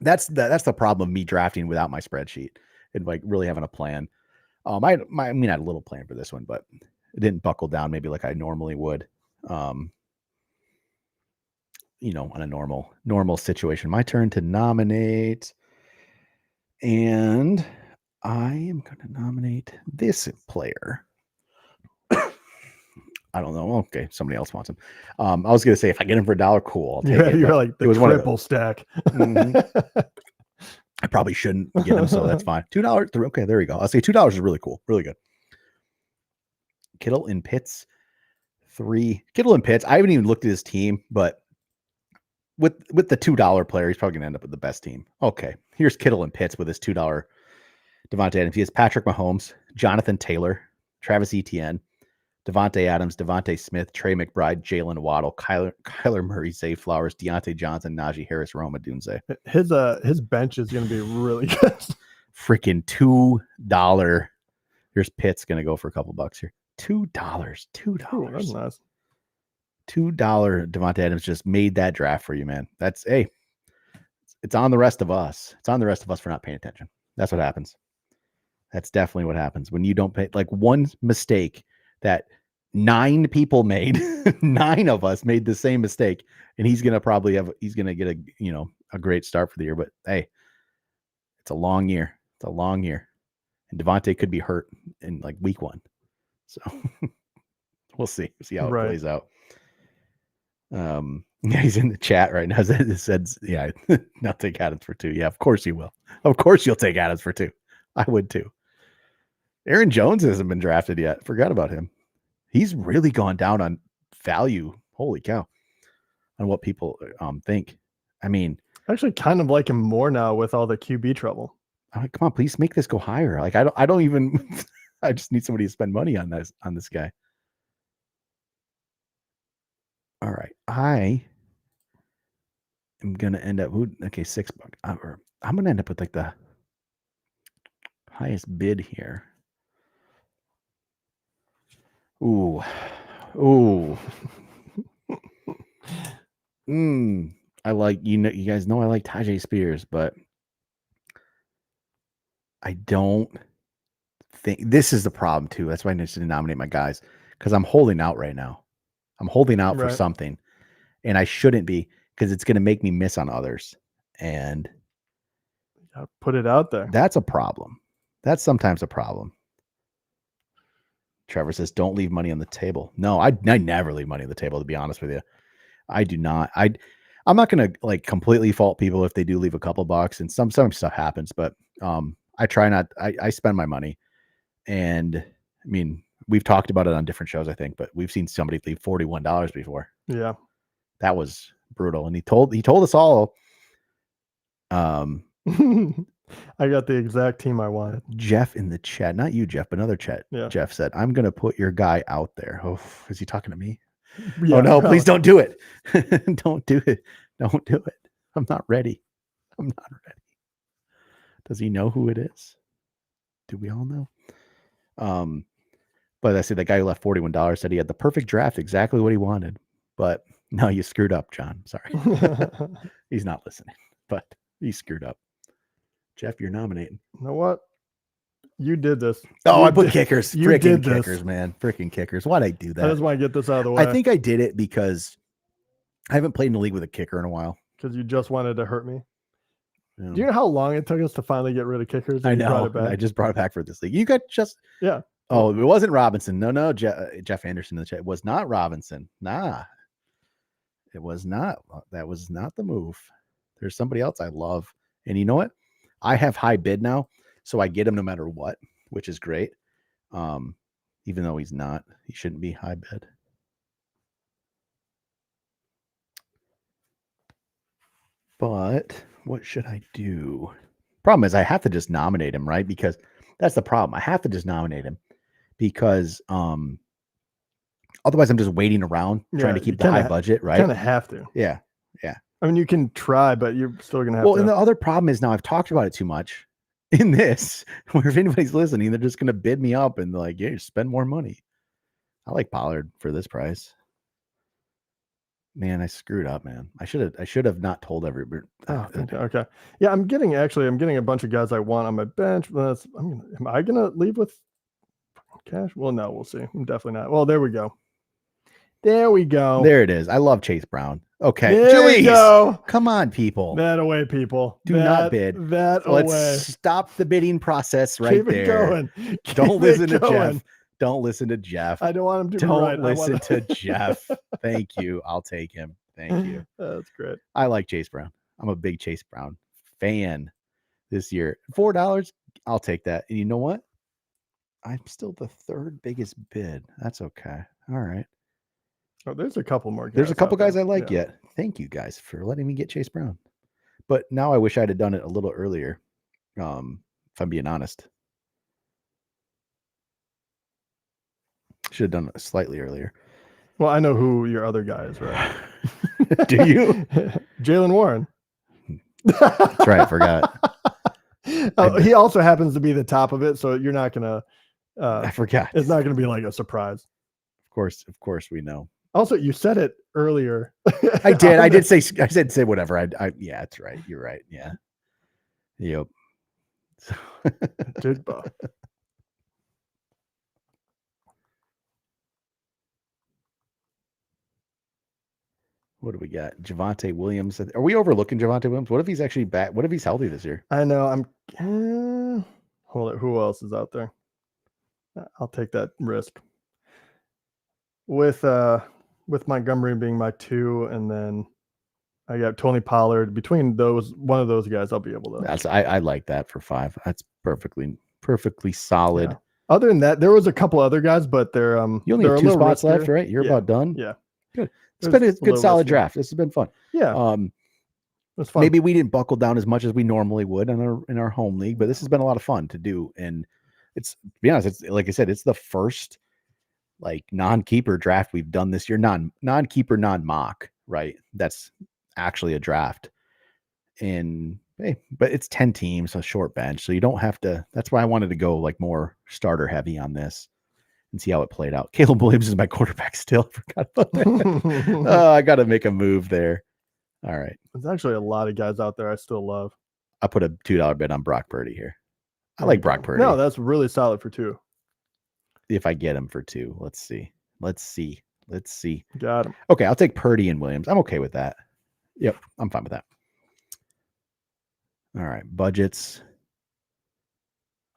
That's the problem of me drafting without my spreadsheet and like really having a plan. I had a little plan for this one, but it didn't buckle down maybe like I normally would. On a normal situation. My turn to nominate, and I am going to nominate this player. I don't know. Okay, somebody else wants him. I was going to say if I get him for $1, cool. I'll take it. You're like the triple stack. Mm-hmm. I probably shouldn't get him, so that's fine. $2. Okay, there we go. I'll say $2 is really cool, really good. Kittle and Pitts 3. Kittle and Pitts. I haven't even looked at his team, but with the $2 player, he's probably going to end up with the best team. Okay, here's Kittle and Pitts with his $2 Devontae Adams. He has Patrick Mahomes, Jonathan Taylor, Travis Etienne, Devontae Adams, Devontae Smith, Trey McBride, Jalen Waddle, Kyler Murray, Zay Flowers, Deontay Johnson, Najee Harris, Rome Odunze. His bench is going to be really good. Freaking $2. Here's Pitts going to go for a couple bucks here. $2. Ooh, that's nice. $2 Devontae Adams just made that draft for you, man. It's on the rest of us. It's on the rest of us for not paying attention. That's what happens. That's definitely what happens when you don't pay. Like one mistake that 9 people made, 9 of us made the same mistake, and he's gonna get a great start for the year. But hey, it's a long year. And Devontae could be hurt in like week 1, so we'll see how it plays out. Yeah, he's in the chat right now. It said, yeah, I'll take Adams for 2. Yeah, of course you will. Of course you'll take Adams for 2. I would too. Aaron Jones hasn't been drafted yet. Forgot about him. He's really gone down on value. Holy cow. On what people think. I mean, I actually kind of like him more now with all the QB trouble. I'm like, come on, please make this go higher. Like I don't even I just need somebody to spend money on this guy. All right. I am gonna end up $6. I'm gonna end up with like the highest bid here. Ooh. I like, you guys know I like Tajay Spears, but I don't think this is the problem too. That's why I need to nominate my guys, because I'm holding out right now. I'm holding out for something, and I shouldn't be, because it's going to make me miss on others, and put it out there. That's a problem. That's sometimes a problem. Trevor says, "Don't leave money on the table." No, I never leave money on the table. To be honest with you, I do not. I'm not gonna like completely fault people if they do leave a couple bucks, and some stuff happens. But I try not. I spend my money, and I mean, we've talked about it on different shows, I think, but we've seen somebody leave $41 before. Yeah. That was brutal, and he told us all. I got the exact team I wanted. Jeff in the chat, not you, Jeff, but another chat. Yeah. Jeff said, "I'm gonna put your guy out there." Oh, is he talking to me? Yeah, Oh no, probably. please don't do it. Don't do it. Don't do it. I'm not ready. I'm not ready. Does he know who it is? Do we all know? But I said the guy who left $41 said he had the perfect draft, exactly what he wanted. But no, you screwed up, John. Sorry. He's not listening, but he screwed up. Jeff, you're nominating. You know what? You did this. Oh, You I put did- kickers. you Freaking did this. kickers, man. Freaking kickers. Why'd I do I that? just want to get this out of the way. I think I did it because I haven't played in the league with a kicker in a while. because you just wanted to hurt me. You know? Do you know how long it took us to finally get rid of kickers? and I you brought know. it back? I just brought it back for this league. You got just Yeah. Oh, it wasn't Robinson. No, Jeff Anderson in the chat. It was not Robinson. Nah, it was not. That was not the move. There's somebody else I love, and you know what? I have high bid now, so I get him no matter what, which is great. Even though he's not, he shouldn't be high bid. But what should I do? Problem is, I have to just nominate him, right? Because that's the problem. I have to just nominate him because otherwise I'm just waiting around trying to you keep the kinda high budget, right? Kind of have to. Yeah. I mean, you can try, but you're still gonna have Well, to. and the other problem is now I've talked about it too much in this, where if anybody's listening, they're just gonna bid me up and like, yeah, spend more money. I like Pollard for this price. Man, I screwed up, man. I should have not told everybody. Oh, okay. Yeah, I'm getting a bunch of guys I want on my bench. But am I gonna leave with cash? Well, no, we'll see. I'm definitely not. Well, there we go. There we go. There it is. I love Chase Brown. Okay. There we Jeez. go. Come on, people. That away, people. Do not bid. That Let's away. stop the bidding process right Keep it there. going. Don't Keep listen it to going. Jeff. Don't listen to Jeff. I don't want him to be Don't right. listen to Jeff. Thank you. I'll take him. Thank you. That's great. I like Chase Brown. I'm a big Chase Brown fan this year. $4, I'll take that. And you know what? I'm still the third biggest bid. That's okay. All right. Oh, there's a couple more guys. There's a couple out there. guys I like Yeah. yet. Thank you guys for letting me get Chase Brown. But now I wish I'd have done it a little earlier. If I'm being honest. Should have done it slightly earlier. Well, I know who your other guy is, right? Do you? Jalen Warren. That's right. I forgot. Oh, he also happens to be the top of it, so you're not gonna. I forgot. It's not gonna be like a surprise. Of course, we know. Also, you said it earlier. I did. I did say. I said say whatever. Yeah, that's right. You're right. Yeah. Yep. Jigba. What do we got? Javonte Williams. Are we overlooking Javonte Williams? What if he's actually back? What if he's healthy this year? I know. Hold it. Who else is out there? I'll take that risk. With Montgomery being my 2, and then I got Tony Pollard. Between those, one of those guys, I'll be able to. I like that for 5. That's perfectly solid. Yeah. Other than that, there was a couple other guys, but they're You only have 2 spots left, right? You're about done. Yeah. Good. It's been a good little solid riskier. draft. This has been fun. Yeah. It was fun. Maybe we didn't buckle down as much as we normally would in our home league, but this has been a lot of fun to do. And it's, to be honest, it's like I said, it's the first like non-keeper draft we've done this year. Non-keeper, non-mock, right? That's actually a draft. And hey, but it's 10 teams, a short bench. So you don't have to, that's why I wanted to go like more starter heavy on this and see how it played out. Caleb Williams is my quarterback still. I forgot about that. Oh, I got to make a move there. All right. There's actually a lot of guys out there I still love. I put a $2 bet on Brock Purdy here. I like Brock Purdy. No, that's really solid for 2. If I get him for 2, let's see. Got him. Okay, I'll take Purdy and Williams. I'm okay with that. Yep, I'm fine with that. All right, budgets.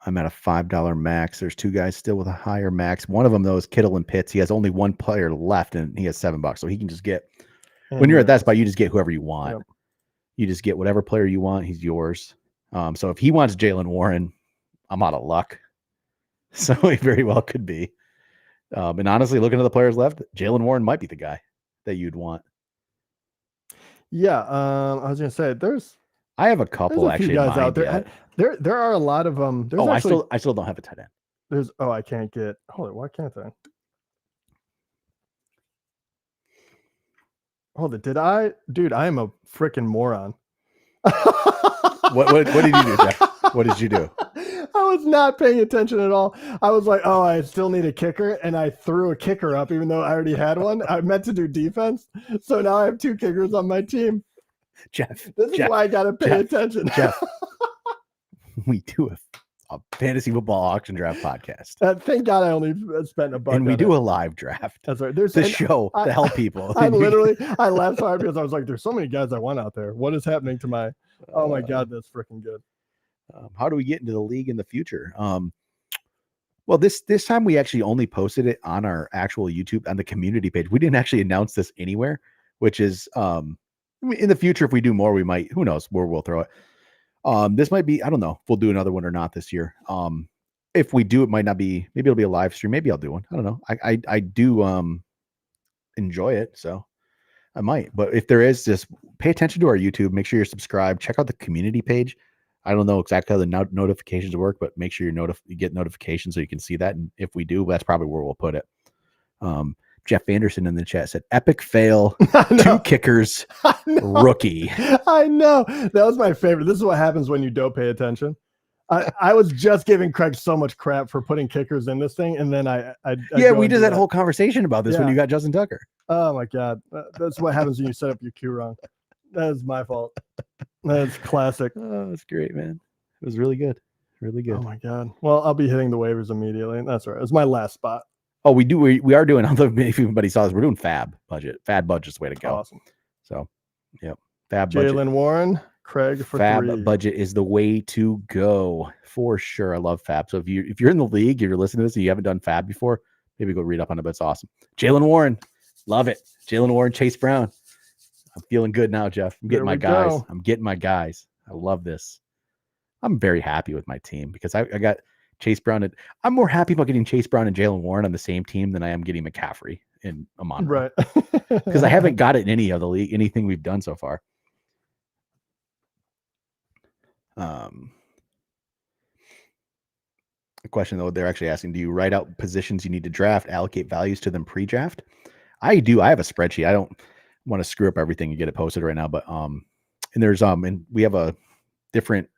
I'm at a $5 max. There's two guys still with a higher max. One of them, though, is Kittle and Pitts. He has only one player left, and he has $7. So he can just get, when you're at that spot, you just get whoever you want. Yep. You just get whatever player you want. He's yours. So if he wants Jaylen Warren, I'm out of luck. So he very well could be. And honestly, looking at the players left, Jaylen Warren might be the guy that you'd want. Yeah, I was gonna say I have a couple there's a few actually guys out there. There are a lot of there's actually, I still don't have a tight end. I can't get. Hold on, why can't I? Hold it. Did I? Dude, I am a freaking moron. What did you do, Jeff? What did you do? I was not paying attention at all. I was like, oh, I still need a kicker, and I threw a kicker up even though I already had one. I meant to do defense, so now I have two kickers on my team. Jeff, This is why I gotta pay attention. Jeff, we do a fantasy football auction draft podcast. Thank God I only spent $1. And we do a live draft. That's right. There's the show to help people. I laughed so hard because I was like, there's so many guys I want out there. What is happening to my, oh my God, that's freaking good. How do we get into the league in the future? Well, this time we actually only posted it on our actual YouTube on the community page. We didn't actually announce this anywhere, which is in the future, if we do more, we might, who knows where we'll throw it. This might be, I don't know if we'll do another one or not this year. If we do, it might not be, maybe it'll be a live stream. Maybe I'll do one. I don't know. I do enjoy it. So I might, but if there is, just pay attention to our YouTube, make sure you're subscribed, check out the community page. I don't know exactly how the notifications work, but make sure you get notifications so you can see that. And if we do, that's probably where we'll put it. Jeff Anderson in the chat said, epic fail, 2 kickers, rookie. I know. That was my favorite. This is what happens when you don't pay attention. I was just giving Craig so much crap for putting kickers in this thing. And then we did that whole conversation about this when you got Justin Tucker. Oh my God. That's what happens when you set up your queue wrong. That is my fault. That's classic. Oh, that's great, man. It was really good. Really good. Oh my God. Well, I'll be hitting the waivers immediately. That's right. It's my last spot. Oh, we are doing, if anybody saw this, we're doing Fab budget. Fab budget's the way to go. Awesome. So, yep. Fab budget. Jaylen Warren, Craig for Fab 3. budget is the way to go for sure. I love Fab. So if you're in the league, if you're listening to this and you haven't done Fab before, maybe go read up on it. But it's awesome. Jaylen Warren, love it. Jaylen Warren, Chase Brown. I'm feeling good now, Jeff. I'm getting my guys. I'm getting my guys. I love this. I'm very happy with my team because I got Chase Brown. I'm more happy about getting Chase Brown and Jaylen Warren on the same team than I am getting McCaffrey and Amon. Right. Because I haven't got it in any of the league, anything we've done so far. A question though, they're actually asking, do you write out positions you need to draft, allocate values to them pre-draft? I do. I have a spreadsheet. I don't want to screw up everything and get it posted right now, but and there's and we have a different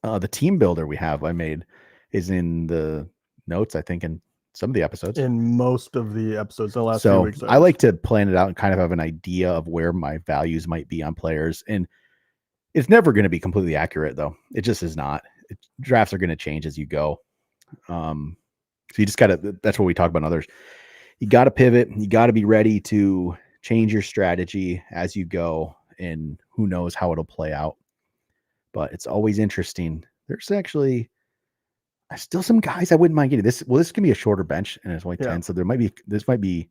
the team builder I made is in the notes, I think, in some of the episodes. In most of the episodes in the last few weeks. I like to plan it out and kind of have an idea of where my values might be on players. And it's never going to be completely accurate, though. It just is not. Drafts are going to change as you go. So you just got to, that's what we talk about in others. You got to pivot. You got to be ready to change your strategy as you go. And who knows how it'll play out. But it's always interesting. There's actually still some guys I wouldn't mind getting this. Well, this can be a shorter bench and it's only 10. So might be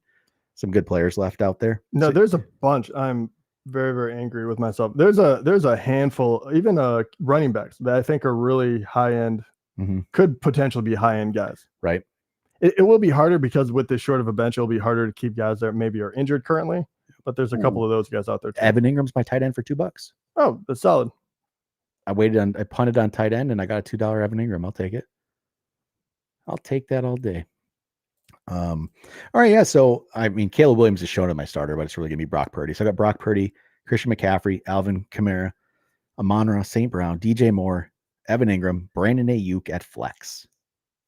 some good players left out there. No, there's a bunch. I'm very, very angry with myself. There's a handful, even running backs that I think are really high end, could potentially be high end guys. Right. It will be harder because with this short of a bench, it'll be harder to keep guys that maybe are injured currently. But there's a couple of those guys out there too. Evan Ingram's my tight end for $2. Oh, that's solid. I punted on tight end and I got a $2 Evan Ingram. I'll take it. I'll take that all day. All right. Yeah. So, I mean, Caleb Williams is shown in my starter, but it's really going to be Brock Purdy. So I got Brock Purdy, Christian McCaffrey, Alvin Kamara, Amon-Ra St. Brown, DJ Moore, Evan Ingram, Brandon Ayuk at flex.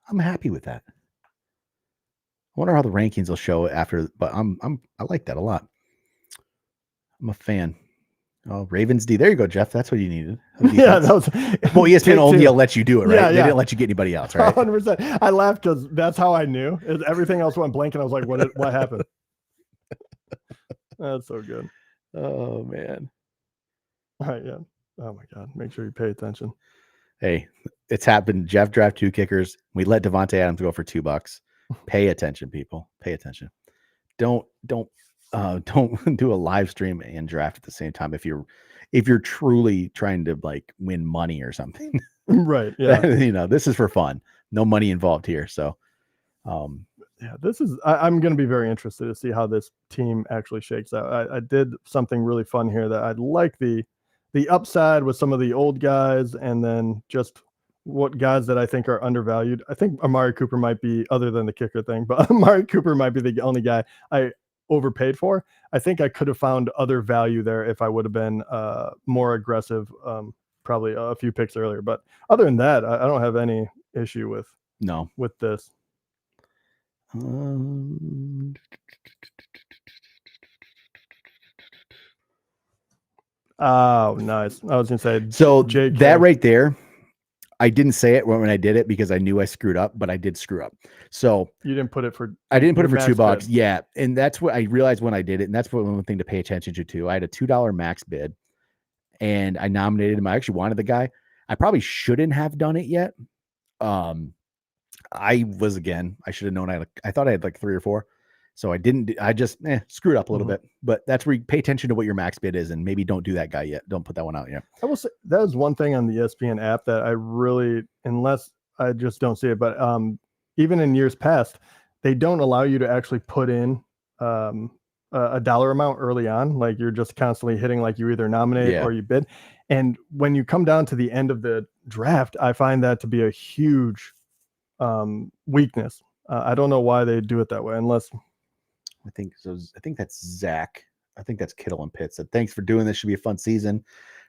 I'm happy with that. I wonder how the rankings will show after, but I like that a lot. I'm a fan. Oh, Ravens D. There you go, Jeff. That's what you needed. Yeah, that was. Well, ESPN only will let you do it, right? Yeah, they didn't let you get anybody else, right? 100%. I laughed because that's how I knew. Everything else went blank, and I was like, "What happened?" That's so good. Oh man. All right, yeah. Oh my God. Make sure you pay attention. Hey, it's happened. Jeff draft 2 kickers. We let Devontae Adams go for $2. Pay attention, people. Pay attention. Don't do a live stream and draft at the same time if you're truly trying to like win money or something. Right. Yeah. This is for fun. No money involved here. So yeah, this is I'm going to be very interested to see how this team actually shakes out. I did something really fun here that I'd like the upside with some of the old guys, and then just what guys that I think are undervalued. I think Amari Cooper might be, other than the kicker thing, but Amari Cooper might be the only guy I overpaid for. I think I could have found other value there if I would have been more aggressive, probably a few picks earlier. But other than that, I don't have any issue with this. Oh, nice. I was gonna say, so JK. That right there, I didn't say it when I did it because I knew I screwed up, but I did screw up. So you didn't put it for. I didn't put it for max $2. bid. Yeah, and that's what I realized when I did it, and that's one thing to pay attention to too. I had a $2 max bid, and I nominated him. I actually wanted the guy. I probably shouldn't have done it yet. I should have known. I thought I had like 3 or 4. So I didn't, I just screwed up a little bit, but that's where you pay attention to what your max bid is, and maybe don't do that guy yet. Don't put that one out yet. I will say that is one thing on the ESPN app that I really, unless I just don't see it, but even in years past, they don't allow you to actually put in a dollar amount early on. Like you're just constantly hitting, like you either nominate or you bid. And when you come down to the end of the draft, I find that to be a huge weakness. I don't know why they do it that way, unless I think so. I think that's Zach. I think that's Kittle and Pitts. So thanks for doing this. Should be a fun season.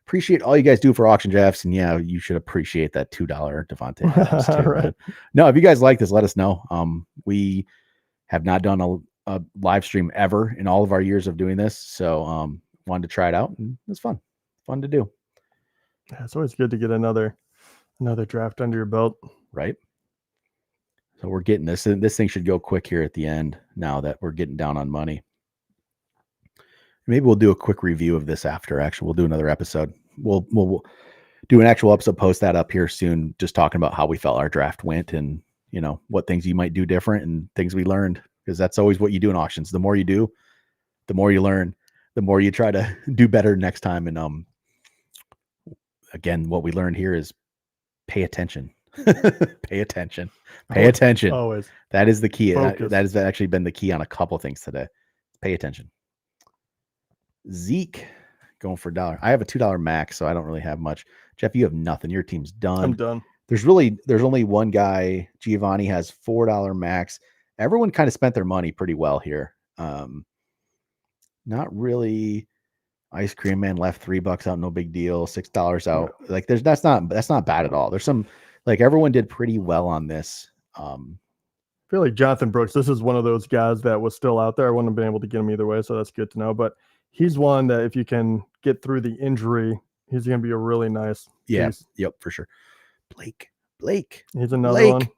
Appreciate all you guys do for auction drafts. And yeah, you should appreciate that $2 Devontae Adams too. Right. No, if you guys like this, let us know. We have not done a live stream ever in all of our years of doing this. So wanted to try it out, and it was fun to do. Yeah, it's always good to get another draft under your belt. Right. So we're getting this, and this thing should go quick here at the end now that we're getting down on money. Maybe we'll do a quick review of this after. Actually, we'll do another episode. We'll do an actual episode, post that up here soon, just talking about how we felt our draft went and, what things you might do different and things we learned, because that's always what you do in auctions. The more you do, the more you learn, the more you try to do better next time. And again, what we learned here is pay attention. Pay attention. Always. That is the key. That has actually been the key on a couple of things today. Pay attention. Zeke going for $1. I have a $2 max, so I don't really have much. Jeff, you have nothing. Your team's done. I'm done. There's only one guy. Giovanni has $4 max. Everyone kind of spent their money pretty well here. Not really. Ice Cream Man left $3 out, no big deal. $6 out. Like that's not bad at all. There's some, like, everyone did pretty well on this. I feel like Jonathan Brooks, this is one of those guys that was still out there. I wouldn't have been able to get him either way, so that's good to know. But he's one that if you can get through the injury, he's going to be a really nice piece. Yep, for sure. Blake. He's another one.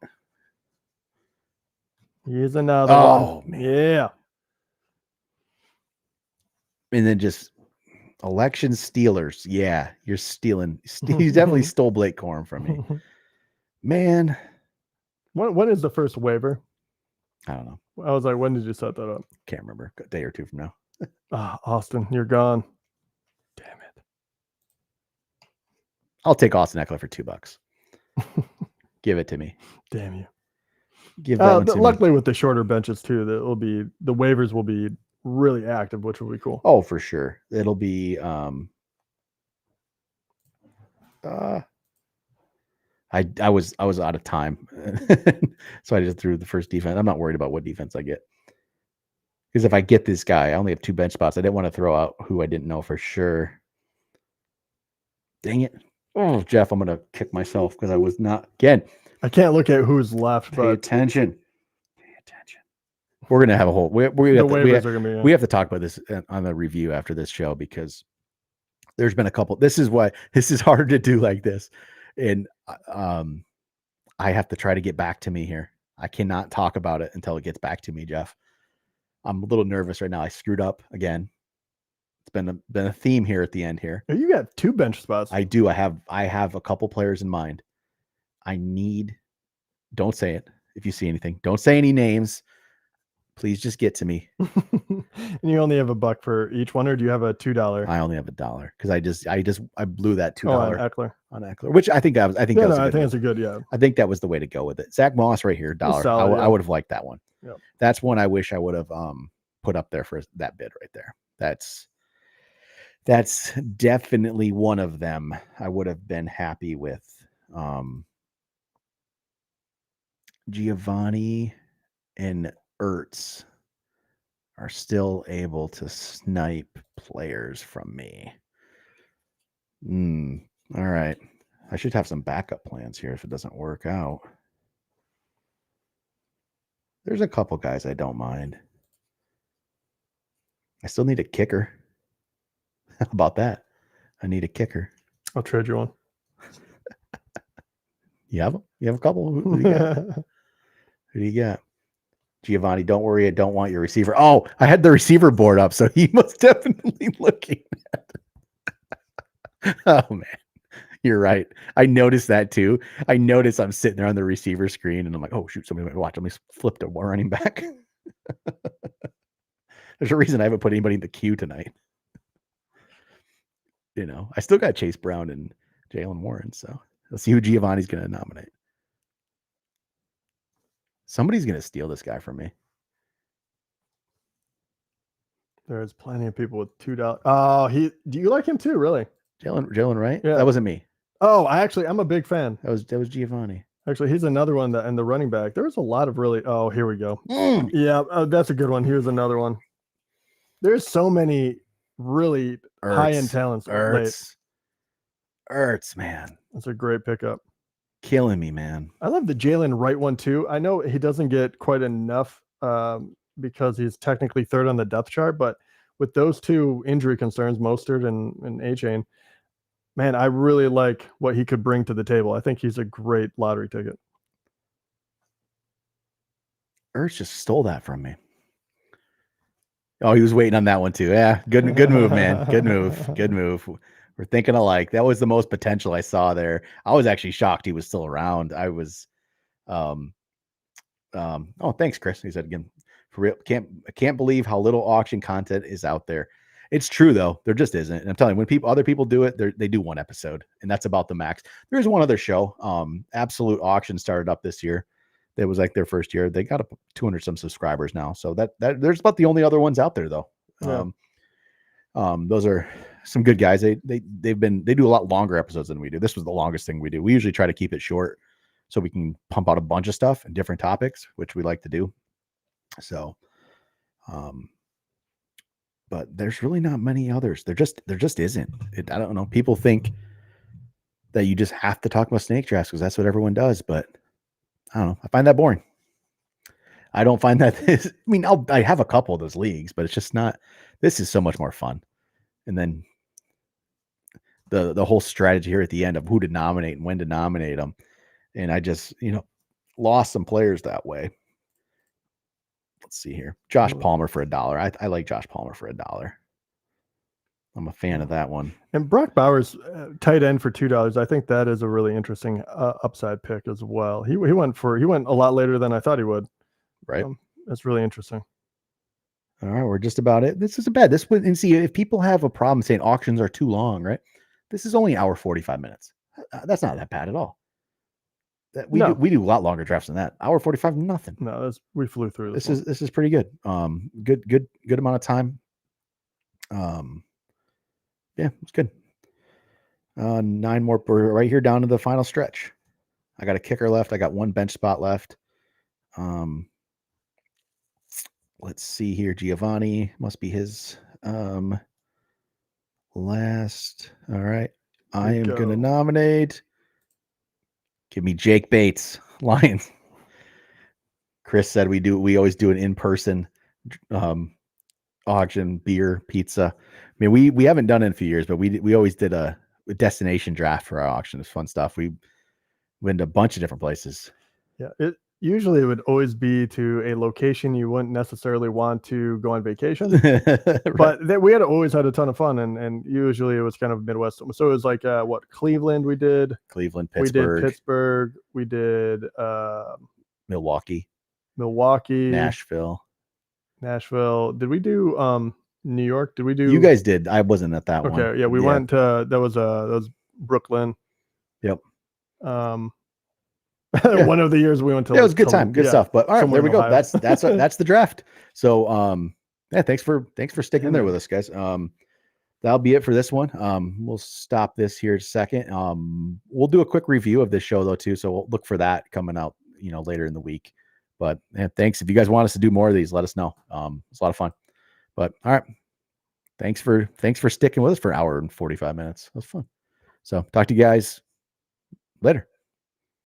He's another one. Man. Yeah. And then just election Steelers. Yeah, you're stealing. He definitely stole Blake Corum from me. Man. When is the first waiver? I don't know. I was like, when did you set that up? Can't remember. A day or two from now. Austin, you're gone. Damn it. I'll take Austin Eckler for $2. Give it to me. Damn you. Give that one to luckily me. with the shorter benches too, the waivers will be really active, which will be cool. Oh, for sure. It'll be I was out of time. So I just threw the first defense. I'm not worried about what defense I get. Because if I get this guy, I only have 2 bench spots. I didn't want to throw out who I didn't know for sure. Dang it. Oh, Jeff, I'm going to kick myself because I was not. Again, I can't look at who's left. Pay attention. We're going to have a whole. We have to talk about this on the review after this show, because there's been a couple. This is why this is harder to do like this. And I have to try to get back to me here. I cannot talk about it until it gets back to me, Jeff. I'm a little nervous right now. I screwed up again. It's been a theme here at the end here. You got 2 bench spots. I do. I have a couple players in mind. don't say it. If you see anything, don't say any names. Please just get to me. And you only have $1 for each one, or do you have a $2? I only have $1 because I blew that $2 on Eckler. on Eckler, which I think that was I think that's a good, I think that was the way to go with it. Zach Moss right here, $1. solid, I would have liked that one. Yep. That's one I wish I would have put up there for that bid right there. That's definitely one of them I would have been happy with. Giovanni and Ertz are still able to snipe players from me. All right. I should have some backup plans here if it doesn't work out. There's a couple guys I don't mind. I still need a kicker. How about that? I need a kicker. I'll trade you one. You have them? You have a couple? Who do you got? Who do you got? Giovanni, don't worry. I don't want your receiver. Oh, I had the receiver board up, so he was definitely looking at it. Oh, man. You're right. I noticed that too. I noticed I'm sitting there on the receiver screen, and I'm like, oh, shoot, somebody might watch. Let me flip to running back. There's a reason I haven't put anybody in the queue tonight. You know, I still got Chase Brown and Jalen Warren, so let's see who Giovanni's going to nominate. Somebody's going to steal this guy from me. There's plenty of people with $2. Oh, do you like him too? Really? Jalen, right? Yeah. That wasn't me. Oh, I'm a big fan. That was Giovanni. Actually, he's another one and the running back. There was a lot of really. Oh, here we go. Yeah, that's a good one. Here's another one. There's so many really high-end talents. Ertz, man. That's a great pickup. Killing me, man. I love the Jalen Wright one too. I know he doesn't get quite enough because he's technically third on the depth chart, but with those two injury concerns, Mostert and A-Chain, man, I really like what he could bring to the table. I think he's a great lottery ticket. Ertz just stole that from me. Oh, he was waiting on that one too. Yeah, good move, man. Good move. We're thinking alike. That was the most potential I saw there. I was actually shocked he was still around. I was, oh, thanks, Chris. He said again, for real, I can't believe how little auction content is out there. It's true though. There just isn't. And I'm telling you, when other people do it, they do one episode, and that's about the max. There's one other show. Absolute Auction started up this year. That was like their first year. They got up 200 some subscribers now. So that there's about the only other ones out there though. Yeah. Those are some good guys. They do a lot longer episodes than we do. This was the longest thing we do. We usually try to keep it short so we can pump out a bunch of stuff and different topics, which we like to do. So, but there's really not many others. There just isn't. I don't know. People think that you just have to talk about snake drafts because that's what everyone does, but I don't know. I find that boring. I don't find that I have a couple of those leagues, but it's just not. This is so much more fun. And then the whole strategy here at the end of who to nominate and when to nominate them. And I just, lost some players that way. Let's see here. Josh Palmer for $1. I like Josh Palmer for $1. I'm a fan of that one. And Brock Bowers, tight end for $2. I think that is a really interesting upside pick as well. He went a lot later than I thought he would. Right. That's really interesting. All right, we're just about it. This isn't bad. And see, if people have a problem saying auctions are too long, right? This is only an hour 45 minutes. That's not that bad at all. We do a lot longer drafts than that. Hour 45, nothing. No, we flew through this. This is pretty good. Good amount of time. Yeah, it's good. 9 more right here down to the final stretch. I got a kicker left. I got 1 bench spot left. Let's see here. Giovanni must be his last. All right. I am going to nominate. Give me Jake Bates, Lions. Chris said we always do an in-person auction, beer, pizza. I mean, we haven't done it in a few years, but we always did a destination draft for our auction. It's fun stuff. We went to a bunch of different places. Yeah, Usually it would always be to a location you wouldn't necessarily want to go on vacation. Right. But we had always had a ton of fun, and usually it was kind of Midwest. So it was like what, Cleveland we did, Cleveland, we did Pittsburgh, Pittsburgh, we did Milwaukee, Milwaukee, Nashville. Did we do New York? Did we do? You guys did. I wasn't at that one. Okay, yeah, we went to that was Brooklyn. Yep. One of the years we went to. It was a good time, good stuff. But all right, there we go. Ohio. That's the draft. So yeah, thanks for sticking in there with us, guys. That'll be it for this one. We'll stop this here in a second. We'll do a quick review of this show though too, so we'll look for that coming out, later in the week. But thanks. If you guys want us to do more of these, let us know. It's a lot of fun. But all right, thanks for sticking with us for an hour and 45 minutes. That was fun. So talk to you guys later.